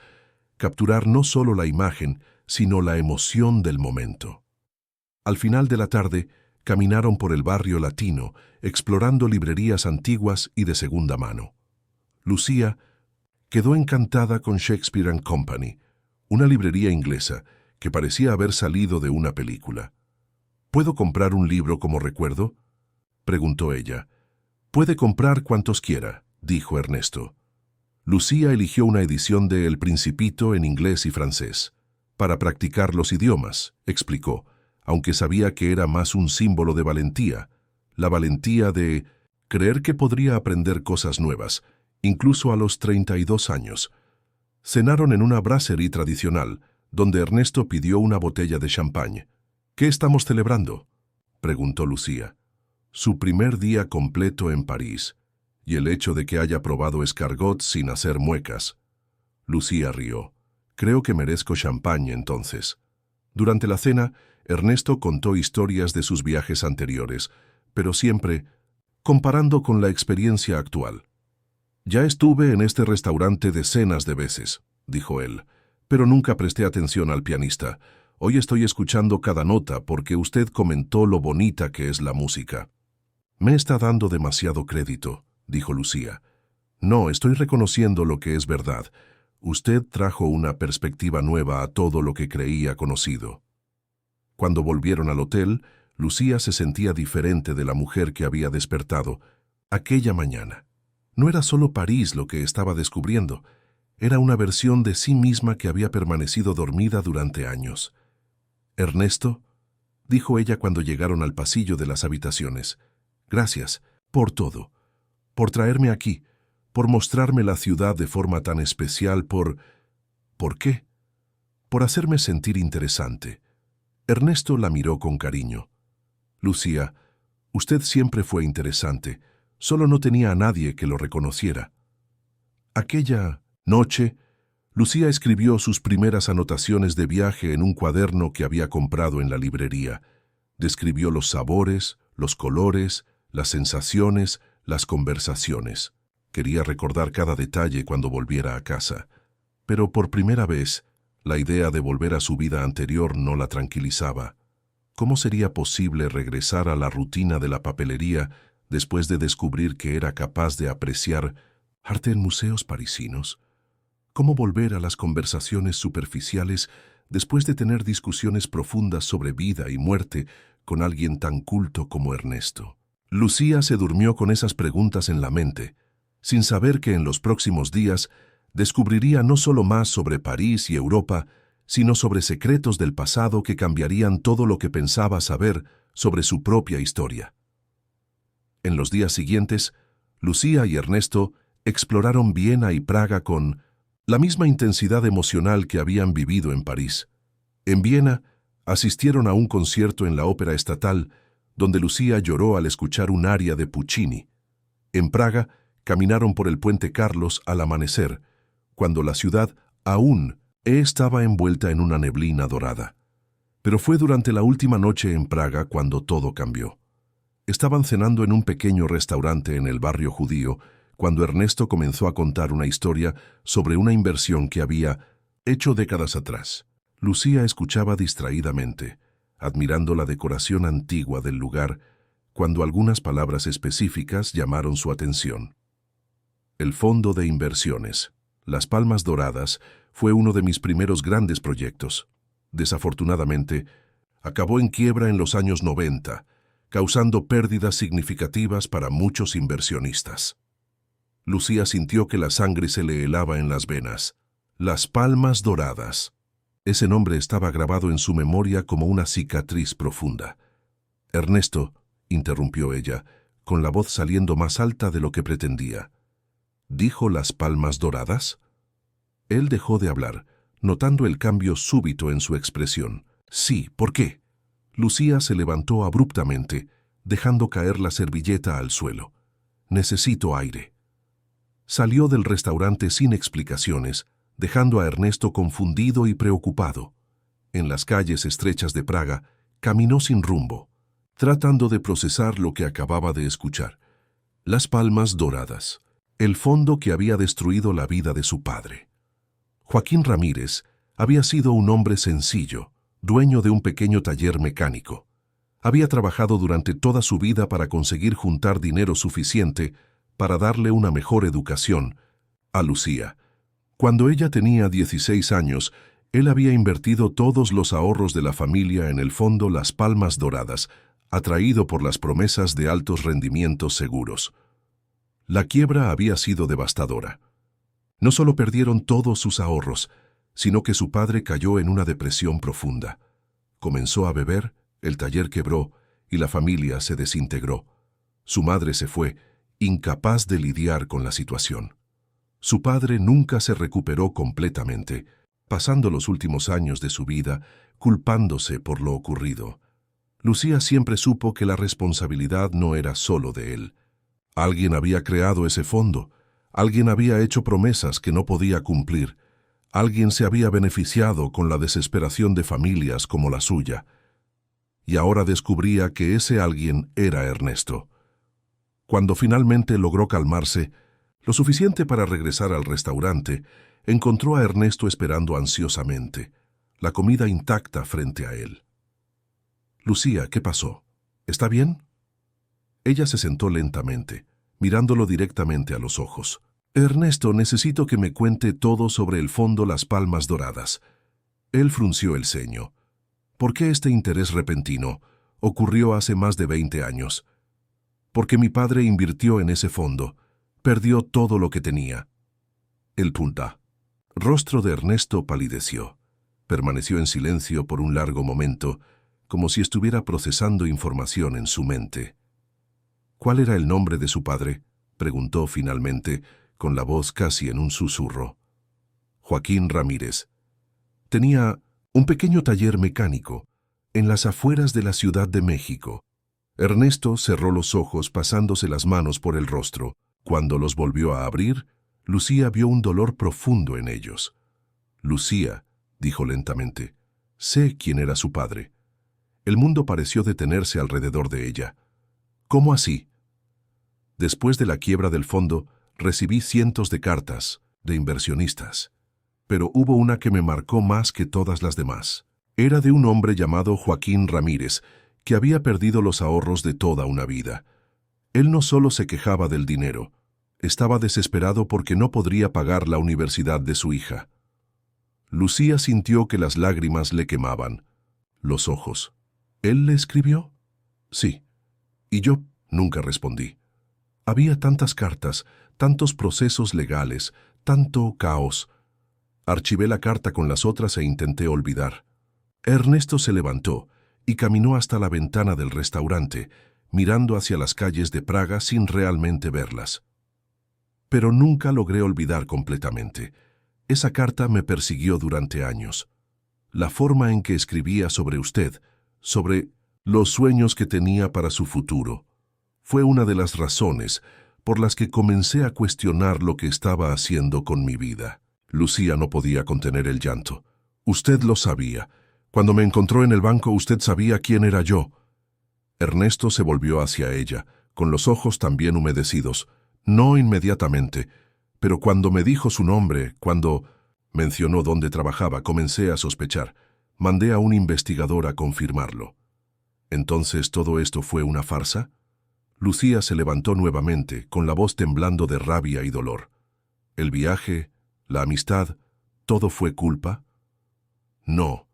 capturar no solo la imagen, sino la emoción del momento. Al final de la tarde, caminaron por el barrio latino, explorando librerías antiguas y de segunda mano. Lucía quedó encantada con Shakespeare and Company, una librería inglesa que parecía haber salido de una película. ¿Puedo comprar un libro como recuerdo?, preguntó ella. Puede comprar cuantos quiera, dijo Ernesto. Lucía eligió una edición de El Principito en inglés y francés. Para practicar los idiomas, explicó, aunque sabía que era más un símbolo de valentía, la valentía de creer que podría aprender cosas nuevas, incluso a los 32 años. Cenaron en una brasserie tradicional, donde Ernesto pidió una botella de champán. ¿Qué estamos celebrando?, preguntó Lucía. Su primer día completo en París, y el hecho de que haya probado escargot sin hacer muecas. Lucía rió. Creo que merezco champán entonces. Durante la cena, Ernesto contó historias de sus viajes anteriores, pero siempre comparando con la experiencia actual. Ya estuve en este restaurante decenas de veces, dijo él, pero nunca presté atención al pianista. Hoy estoy escuchando cada nota porque usted comentó lo bonita que es la música. Me está dando demasiado crédito, dijo Lucía. No, estoy reconociendo lo que es verdad. Usted trajo una perspectiva nueva a todo lo que creía conocido. Cuando volvieron al hotel, Lucía se sentía diferente de la mujer que había despertado aquella mañana. No era solo París lo que estaba descubriendo, era una versión de sí misma que había permanecido dormida durante años. «Ernesto», dijo ella cuando llegaron al pasillo de las habitaciones, «gracias por todo, por traerme aquí, por mostrarme la ciudad de forma tan especial, ¿Por qué? Por hacerme sentir interesante». Ernesto la miró con cariño. «Lucía, usted siempre fue interesante, solo no tenía a nadie que lo reconociera». Aquella noche, Lucía escribió sus primeras anotaciones de viaje en un cuaderno que había comprado en la librería. Describió los sabores, los colores, las sensaciones, las conversaciones. Quería recordar cada detalle cuando volviera a casa. Pero por primera vez, la idea de volver a su vida anterior no la tranquilizaba. ¿Cómo sería posible regresar a la rutina de la papelería después de descubrir que era capaz de apreciar arte en museos parisinos? ¿Cómo volver a las conversaciones superficiales después de tener discusiones profundas sobre vida y muerte con alguien tan culto como Ernesto? Lucía se durmió con esas preguntas en la mente, sin saber que en los próximos días descubriría no solo más sobre París y Europa, sino sobre secretos del pasado que cambiarían todo lo que pensaba saber sobre su propia historia. En los días siguientes, Lucía y Ernesto exploraron Viena y Praga con la misma intensidad emocional que habían vivido en París. En Viena, asistieron a un concierto en la Ópera Estatal, donde Lucía lloró al escuchar un aria de Puccini. En Praga, caminaron por el Puente Carlos al amanecer, cuando la ciudad aún estaba envuelta en una neblina dorada. Pero fue durante la última noche en Praga cuando todo cambió. Estaban cenando en un pequeño restaurante en el barrio judío, cuando Ernesto comenzó a contar una historia sobre una inversión que había hecho décadas atrás. Lucía escuchaba distraídamente, admirando la decoración antigua del lugar, cuando algunas palabras específicas llamaron su atención. El Fondo de Inversiones, Las Palmas Doradas, fue uno de mis primeros grandes proyectos. Desafortunadamente, acabó en quiebra en los años 90, causando pérdidas significativas para muchos inversionistas. Lucía sintió que la sangre se le helaba en las venas. Las Palmas Doradas. Ese nombre estaba grabado en su memoria como una cicatriz profunda. «Ernesto», interrumpió ella, con la voz saliendo más alta de lo que pretendía. «¿Dijo Las Palmas Doradas?». Él dejó de hablar, notando el cambio súbito en su expresión. «Sí, ¿por qué?». Lucía se levantó abruptamente, dejando caer la servilleta al suelo. «Necesito aire». Salió del restaurante sin explicaciones, dejando a Ernesto confundido y preocupado. En las calles estrechas de Praga, caminó sin rumbo, tratando de procesar lo que acababa de escuchar. Las palmas doradas, el fondo que había destruido la vida de su padre. Joaquín Ramírez había sido un hombre sencillo, dueño de un pequeño taller mecánico. Había trabajado durante toda su vida para conseguir juntar dinero suficiente para darle una mejor educación a Lucía. Cuando ella tenía 16 años, él había invertido todos los ahorros de la familia en el fondo Las Palmas Doradas, atraído por las promesas de altos rendimientos seguros. La quiebra había sido devastadora. No solo perdieron todos sus ahorros, sino que su padre cayó en una depresión profunda. Comenzó a beber, el taller quebró y la familia se desintegró. Su madre se fue, incapaz de lidiar con la situación. Su padre nunca se recuperó completamente, pasando los últimos años de su vida culpándose por lo ocurrido. Lucía siempre supo que la responsabilidad no era solo de él. Alguien había creado ese fondo, alguien había hecho promesas que no podía cumplir, alguien se había beneficiado con la desesperación de familias como la suya. Y ahora descubría que ese alguien era Ernesto. Cuando finalmente logró calmarse, lo suficiente para regresar al restaurante, encontró a Ernesto esperando ansiosamente, la comida intacta frente a él. «Lucía, ¿qué pasó? ¿Está bien?» Ella se sentó lentamente, mirándolo directamente a los ojos. «Ernesto, necesito que me cuente todo sobre el fondo Las Palmas Doradas». Él frunció el ceño. «¿Por qué este interés repentino? Ocurrió hace más de 20 años. Porque mi padre invirtió en ese fondo. Perdió todo lo que tenía». El punta. Rostro de Ernesto palideció. Permaneció en silencio por un largo momento, como si estuviera procesando información en su mente. «¿Cuál era el nombre de su padre?», preguntó finalmente, con la voz casi en un susurro. «Joaquín Ramírez. Tenía un pequeño taller mecánico en las afueras de la Ciudad de México». Ernesto cerró los ojos pasándose las manos por el rostro. Cuando los volvió a abrir, Lucía vio un dolor profundo en ellos. «Lucía», dijo lentamente, «sé quién era su padre». El mundo pareció detenerse alrededor de ella. «¿Cómo así?» «Después de la quiebra del fondo, recibí cientos de cartas de inversionistas, pero hubo una que me marcó más que todas las demás. Era de un hombre llamado Joaquín Ramírez, que había perdido los ahorros de toda una vida. Él no solo se quejaba del dinero, estaba desesperado porque no podría pagar la universidad de su hija». Lucía sintió que las lágrimas le quemaban los ojos. «¿Él le escribió?» «Sí». Y yo nunca respondí. Había tantas cartas, tantos procesos legales, tanto caos. Archivé la carta con las otras e intenté olvidar. Ernesto se levantó y caminó hasta la ventana del restaurante, mirando hacia las calles de Praga sin realmente verlas. «Pero nunca logré olvidar completamente. Esa carta me persiguió durante años. La forma en que escribía sobre usted, sobre los sueños que tenía para su futuro, fue una de las razones por las que comencé a cuestionar lo que estaba haciendo con mi vida». Lucía no podía contener el llanto. «Usted lo sabía. Cuando me encontró en el banco, usted sabía quién era yo». Ernesto se volvió hacia ella, con los ojos también humedecidos. No inmediatamente, pero cuando me dijo su nombre, cuando mencionó dónde trabajaba, comencé a sospechar. Mandé a un investigador a confirmarlo. ¿Entonces todo esto fue una farsa? Lucía se levantó nuevamente, con la voz temblando de rabia y dolor. ¿El viaje, la amistad, todo fue culpa? No.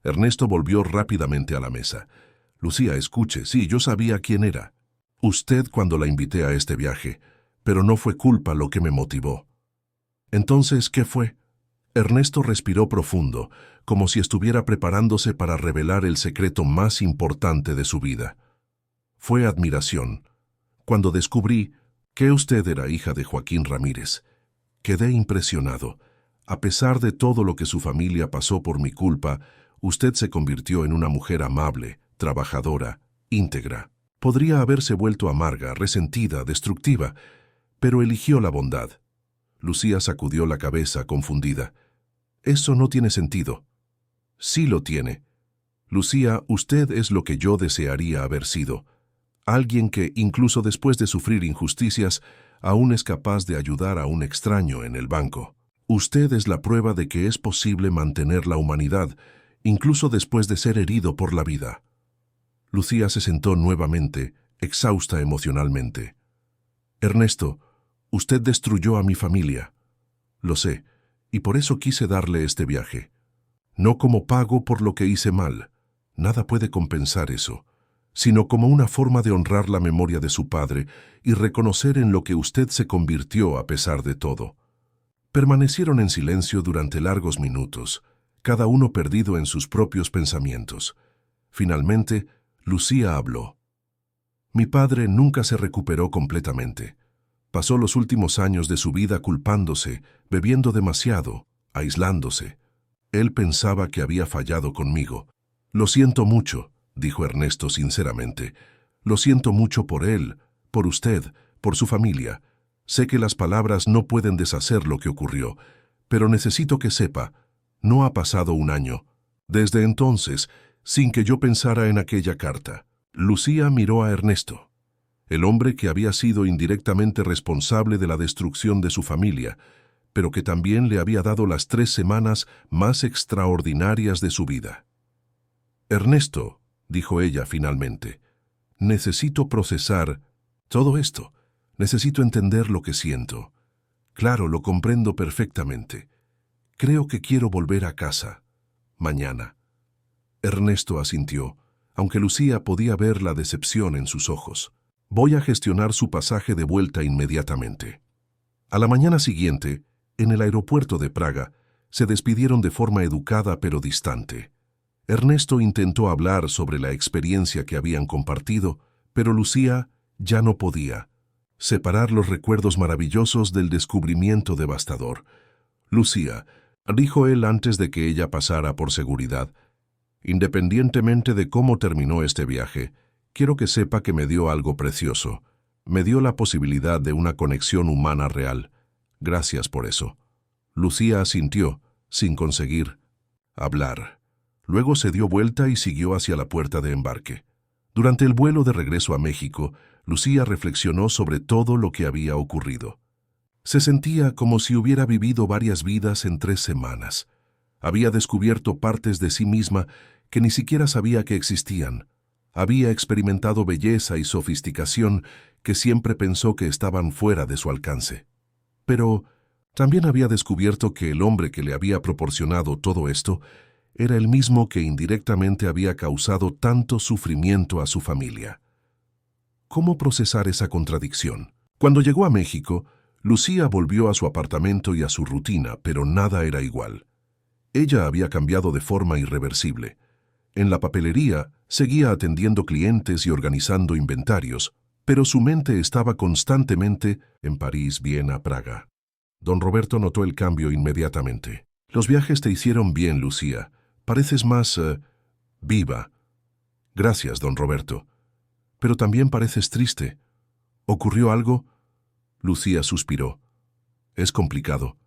Ernesto volvió rápidamente a la mesa. Lucía, escuche, sí, yo sabía quién era. Usted cuando la invité a este viaje, pero no fue culpa lo que me motivó. Entonces, ¿qué fue? Ernesto respiró profundo, como si estuviera preparándose para revelar el secreto más importante de su vida. Fue admiración. Cuando descubrí que usted era hija de Joaquín Ramírez, quedé impresionado. A pesar de todo lo que su familia pasó por mi culpa, usted se convirtió en una mujer amable, trabajadora, íntegra. Podría haberse vuelto amarga, resentida, destructiva, pero eligió la bondad. Lucía sacudió la cabeza, confundida. «Eso no tiene sentido». Sí lo tiene. Lucía, usted es lo que yo desearía haber sido. Alguien que, incluso después de sufrir injusticias, aún es capaz de ayudar a un extraño en el banco. Usted es la prueba de que es posible mantener la humanidad, incluso después de ser herido por la vida. Lucía se sentó nuevamente, exhausta emocionalmente. Ernesto, usted destruyó a mi familia. Lo sé, y por eso quise darle este viaje. No como pago por lo que hice mal, nada puede compensar eso, sino como una forma de honrar la memoria de su padre y reconocer en lo que usted se convirtió a pesar de todo. Permanecieron en silencio durante largos minutos, cada uno perdido en sus propios pensamientos. Finalmente, Lucía habló. Mi padre nunca se recuperó completamente. Pasó los últimos años de su vida culpándose, bebiendo demasiado, aislándose. Él pensaba que había fallado conmigo. Lo siento mucho, dijo Ernesto sinceramente. Lo siento mucho por él, por usted, por su familia. Sé que las palabras no pueden deshacer lo que ocurrió, pero necesito que sepa, no ha pasado un año. Desde entonces, sin que yo pensara en aquella carta. Lucía miró a Ernesto, el hombre que había sido indirectamente responsable de la destrucción de su familia, pero que también le había dado las 3 semanas más extraordinarias de su vida. Ernesto, dijo ella finalmente, necesito procesar todo esto. Necesito entender lo que siento. Claro, lo comprendo perfectamente. Creo que quiero volver a casa. Mañana. Ernesto asintió, aunque Lucía podía ver la decepción en sus ojos. Voy a gestionar su pasaje de vuelta inmediatamente. A la mañana siguiente, en el aeropuerto de Praga, se despidieron de forma educada pero distante. Ernesto intentó hablar sobre la experiencia que habían compartido, pero Lucía ya no podía. Separar los recuerdos maravillosos del descubrimiento devastador. Lucía, dijo él antes de que ella pasara por seguridad, independientemente de cómo terminó este viaje, quiero que sepa que me dio algo precioso. Me dio la posibilidad de una conexión humana real. Gracias por eso. Lucía asintió, sin conseguir hablar. Luego se dio vuelta y siguió hacia la puerta de embarque. Durante el vuelo de regreso a México, Lucía reflexionó sobre todo lo que había ocurrido. Se sentía como si hubiera vivido varias vidas en 3 semanas. Había descubierto partes de sí misma que ni siquiera sabía que existían. Había experimentado belleza y sofisticación que siempre pensó que estaban fuera de su alcance. Pero también había descubierto que el hombre que le había proporcionado todo esto era el mismo que indirectamente había causado tanto sufrimiento a su familia. ¿Cómo procesar esa contradicción? Cuando llegó a México, Lucía volvió a su apartamento y a su rutina, pero nada era igual. Ella había cambiado de forma irreversible. En la papelería seguía atendiendo clientes y organizando inventarios, pero su mente estaba constantemente en París, Viena, Praga. Don Roberto notó el cambio inmediatamente. Los viajes te hicieron bien, Lucía. Pareces más viva. Gracias, don Roberto. Pero también pareces triste. ¿Ocurrió algo? Lucía suspiró. Es complicado.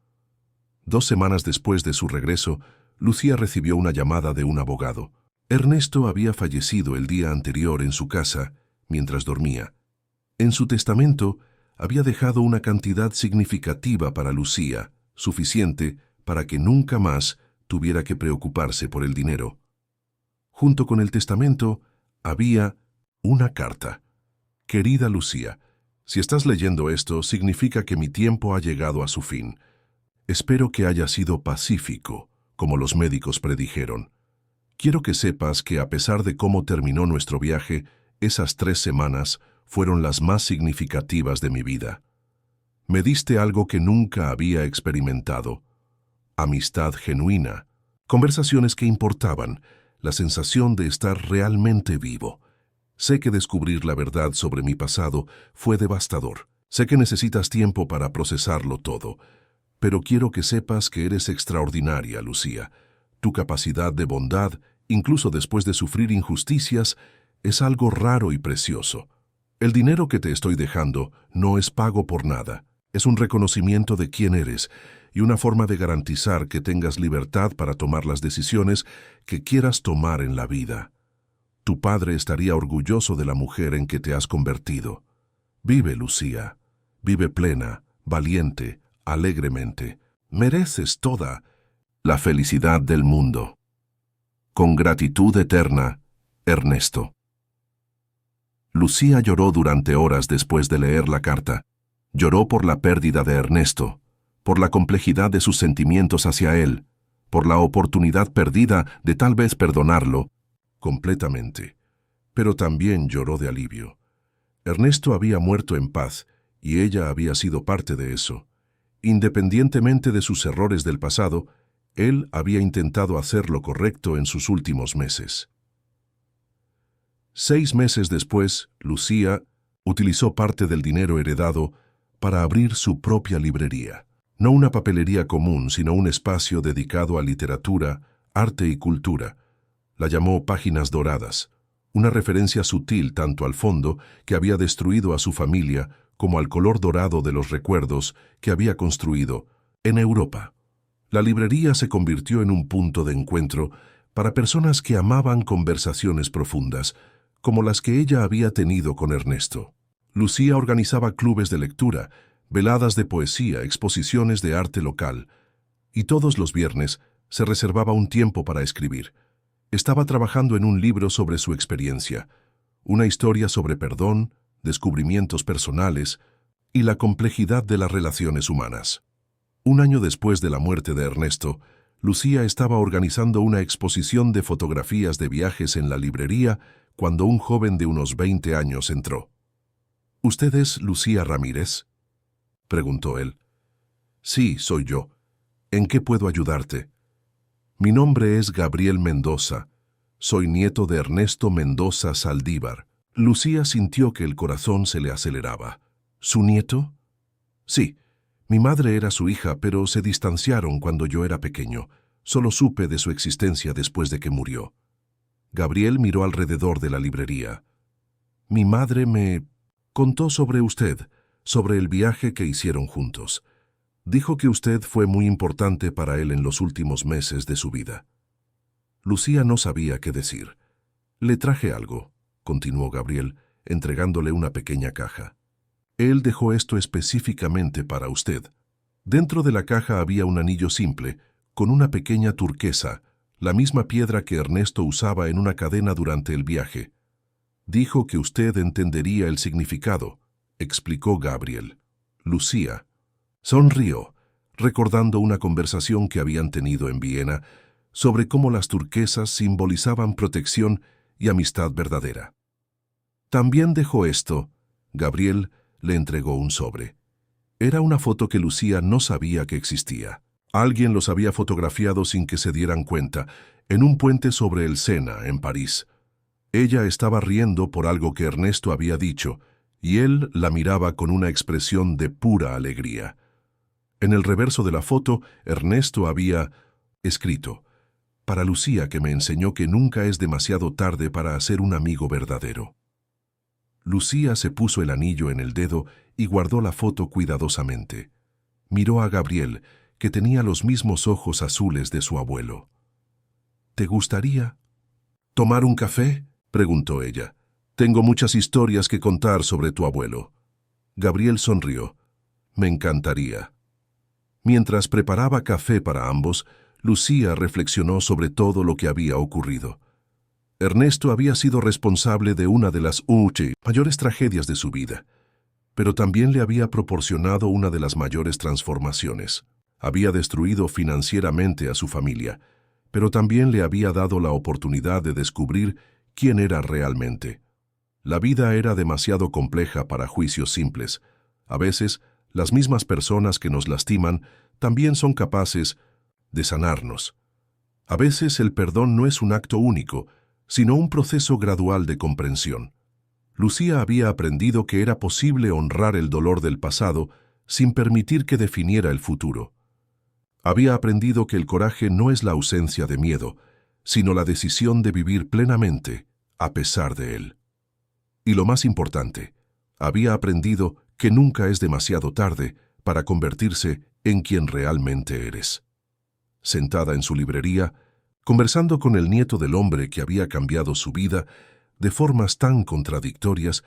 2 semanas después de su regreso, Lucía recibió una llamada de un abogado. Ernesto había fallecido el día anterior en su casa, mientras dormía. En su testamento, había dejado una cantidad significativa para Lucía, suficiente para que nunca más tuviera que preocuparse por el dinero. Junto con el testamento, había una carta. Querida Lucía, si estás leyendo esto, significa que mi tiempo ha llegado a su fin. Espero que haya sido pacífico, como los médicos predijeron. Quiero que sepas que a pesar de cómo terminó nuestro viaje, esas 3 semanas fueron las más significativas de mi vida. Me diste algo que nunca había experimentado. Amistad genuina, conversaciones que importaban, la sensación de estar realmente vivo. Sé que descubrir la verdad sobre mi pasado fue devastador. Sé que necesitas tiempo para procesarlo todo, pero quiero que sepas que eres extraordinaria, Lucía. Tu capacidad de bondad, incluso después de sufrir injusticias, es algo raro y precioso. El dinero que te estoy dejando no es pago por nada. Es un reconocimiento de quién eres y una forma de garantizar que tengas libertad para tomar las decisiones que quieras tomar en la vida. Tu padre estaría orgulloso de la mujer en que te has convertido. Vive, Lucía. Vive plena, valiente, alegremente. Mereces toda la felicidad del mundo. Con gratitud eterna, Ernesto. Lucía lloró durante horas después de leer la carta. Lloró por la pérdida de Ernesto, por la complejidad de sus sentimientos hacia él, por la oportunidad perdida de tal vez perdonarlo completamente. Pero también lloró de alivio. Ernesto había muerto en paz y ella había sido parte de eso. Independientemente de sus errores del pasado, él había intentado hacer lo correcto en sus últimos meses. 6 meses después, Lucía utilizó parte del dinero heredado para abrir su propia librería. No una papelería común, sino un espacio dedicado a literatura, arte y cultura. La llamó Páginas Doradas, una referencia sutil tanto al fondo que había destruido a su familia como al color dorado de los recuerdos que había construido en Europa. La librería se convirtió en un punto de encuentro para personas que amaban conversaciones profundas, como las que ella había tenido con Ernesto. Lucía organizaba clubes de lectura, veladas de poesía, exposiciones de arte local, y todos los viernes se reservaba un tiempo para escribir. Estaba trabajando en un libro sobre su experiencia, una historia sobre perdón, descubrimientos personales y la complejidad de las relaciones humanas. Un año después de la muerte de Ernesto, Lucía estaba organizando una exposición de fotografías de viajes en la librería cuando un joven de unos 20 años entró. ¿Usted es Lucía Ramírez?, preguntó él. Sí, soy yo. ¿En qué puedo ayudarte? Mi nombre es Gabriel Mendoza. Soy nieto de Ernesto Mendoza Saldívar. Lucía sintió que el corazón se le aceleraba. ¿Su nieto? Sí. Mi madre era su hija, pero se distanciaron cuando yo era pequeño. Solo supe de su existencia después de que murió. Gabriel miró alrededor de la librería. Mi madre me contó sobre usted, sobre el viaje que hicieron juntos. Dijo que usted fue muy importante para él en los últimos meses de su vida. Lucía no sabía qué decir. Le traje algo, continuó Gabriel, entregándole una pequeña caja. Él dejó esto específicamente para usted. Dentro de la caja había un anillo simple, con una pequeña turquesa, la misma piedra que Ernesto usaba en una cadena durante el viaje. Dijo que usted entendería el significado, explicó Gabriel. Lucía sonrió, recordando una conversación que habían tenido en Viena sobre cómo las turquesas simbolizaban protección y amistad verdadera. También dejó esto. Gabriel le entregó un sobre. Era una foto que Lucía no sabía que existía. Alguien los había fotografiado sin que se dieran cuenta, en un puente sobre el Sena, en París. Ella estaba riendo por algo que Ernesto había dicho, y él la miraba con una expresión de pura alegría. En el reverso de la foto, Ernesto había escrito: «Para Lucía, que me enseñó que nunca es demasiado tarde para hacer un amigo verdadero». Lucía se puso el anillo en el dedo y guardó la foto cuidadosamente. Miró a Gabriel, que tenía los mismos ojos azules de su abuelo. «¿Te gustaría tomar un café?», preguntó ella. «Tengo muchas historias que contar sobre tu abuelo». Gabriel sonrió. «Me encantaría». Mientras preparaba café para ambos, Lucía reflexionó sobre todo lo que había ocurrido. Ernesto había sido responsable de una de las mayores tragedias de su vida, pero también le había proporcionado una de las mayores transformaciones. Había destruido financieramente a su familia, pero también le había dado la oportunidad de descubrir quién era realmente. La vida era demasiado compleja para juicios simples. A veces, las mismas personas que nos lastiman también son capaces de sanarnos. A veces el perdón no es un acto único, sino un proceso gradual de comprensión. Lucía había aprendido que era posible honrar el dolor del pasado sin permitir que definiera el futuro. Había aprendido que el coraje no es la ausencia de miedo, sino la decisión de vivir plenamente a pesar de él. Y lo más importante, había aprendido que nunca es demasiado tarde para convertirse en quien realmente eres. Sentada en su librería, conversando con el nieto del hombre que había cambiado su vida de formas tan contradictorias,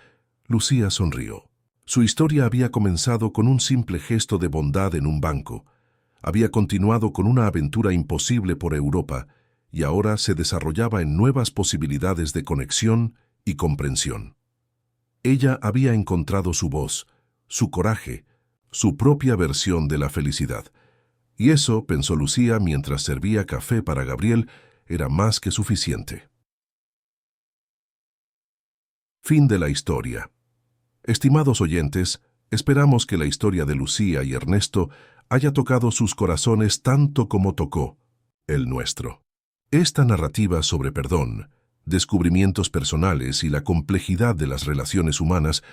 Lucía sonrió. Su historia había comenzado con un simple gesto de bondad en un banco, había continuado con una aventura imposible por Europa y ahora se desarrollaba en nuevas posibilidades de conexión y comprensión. Ella había encontrado su voz, su coraje, su propia versión de la felicidad. Y eso, pensó Lucía mientras servía café para Gabriel, era más que suficiente. Fin de la historia. Estimados oyentes, esperamos que la historia de Lucía y Ernesto haya tocado sus corazones tanto como tocó el nuestro. Esta narrativa sobre perdón, descubrimientos personales y la complejidad de las relaciones humanas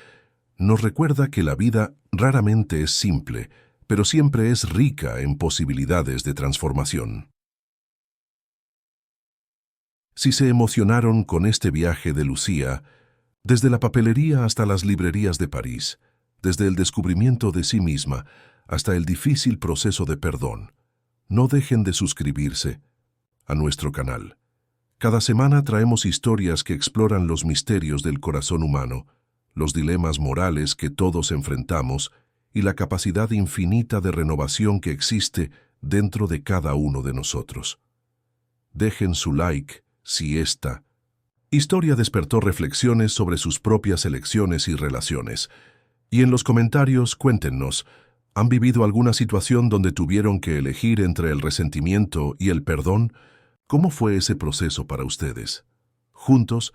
nos recuerda que la vida raramente es simple, pero siempre es rica en posibilidades de transformación. Si se emocionaron con este viaje de Lucía, desde la papelería hasta las librerías de París, desde el descubrimiento de sí misma hasta el difícil proceso de perdón, no dejen de suscribirse a nuestro canal. Cada semana traemos historias que exploran los misterios del corazón humano, los dilemas morales que todos enfrentamos y la capacidad infinita de renovación que existe dentro de cada uno de nosotros. Dejen su like si esta historia despertó reflexiones sobre sus propias elecciones y relaciones. Y en los comentarios cuéntenos, ¿han vivido alguna situación donde tuvieron que elegir entre el resentimiento y el perdón? ¿Cómo fue ese proceso para ustedes? Juntos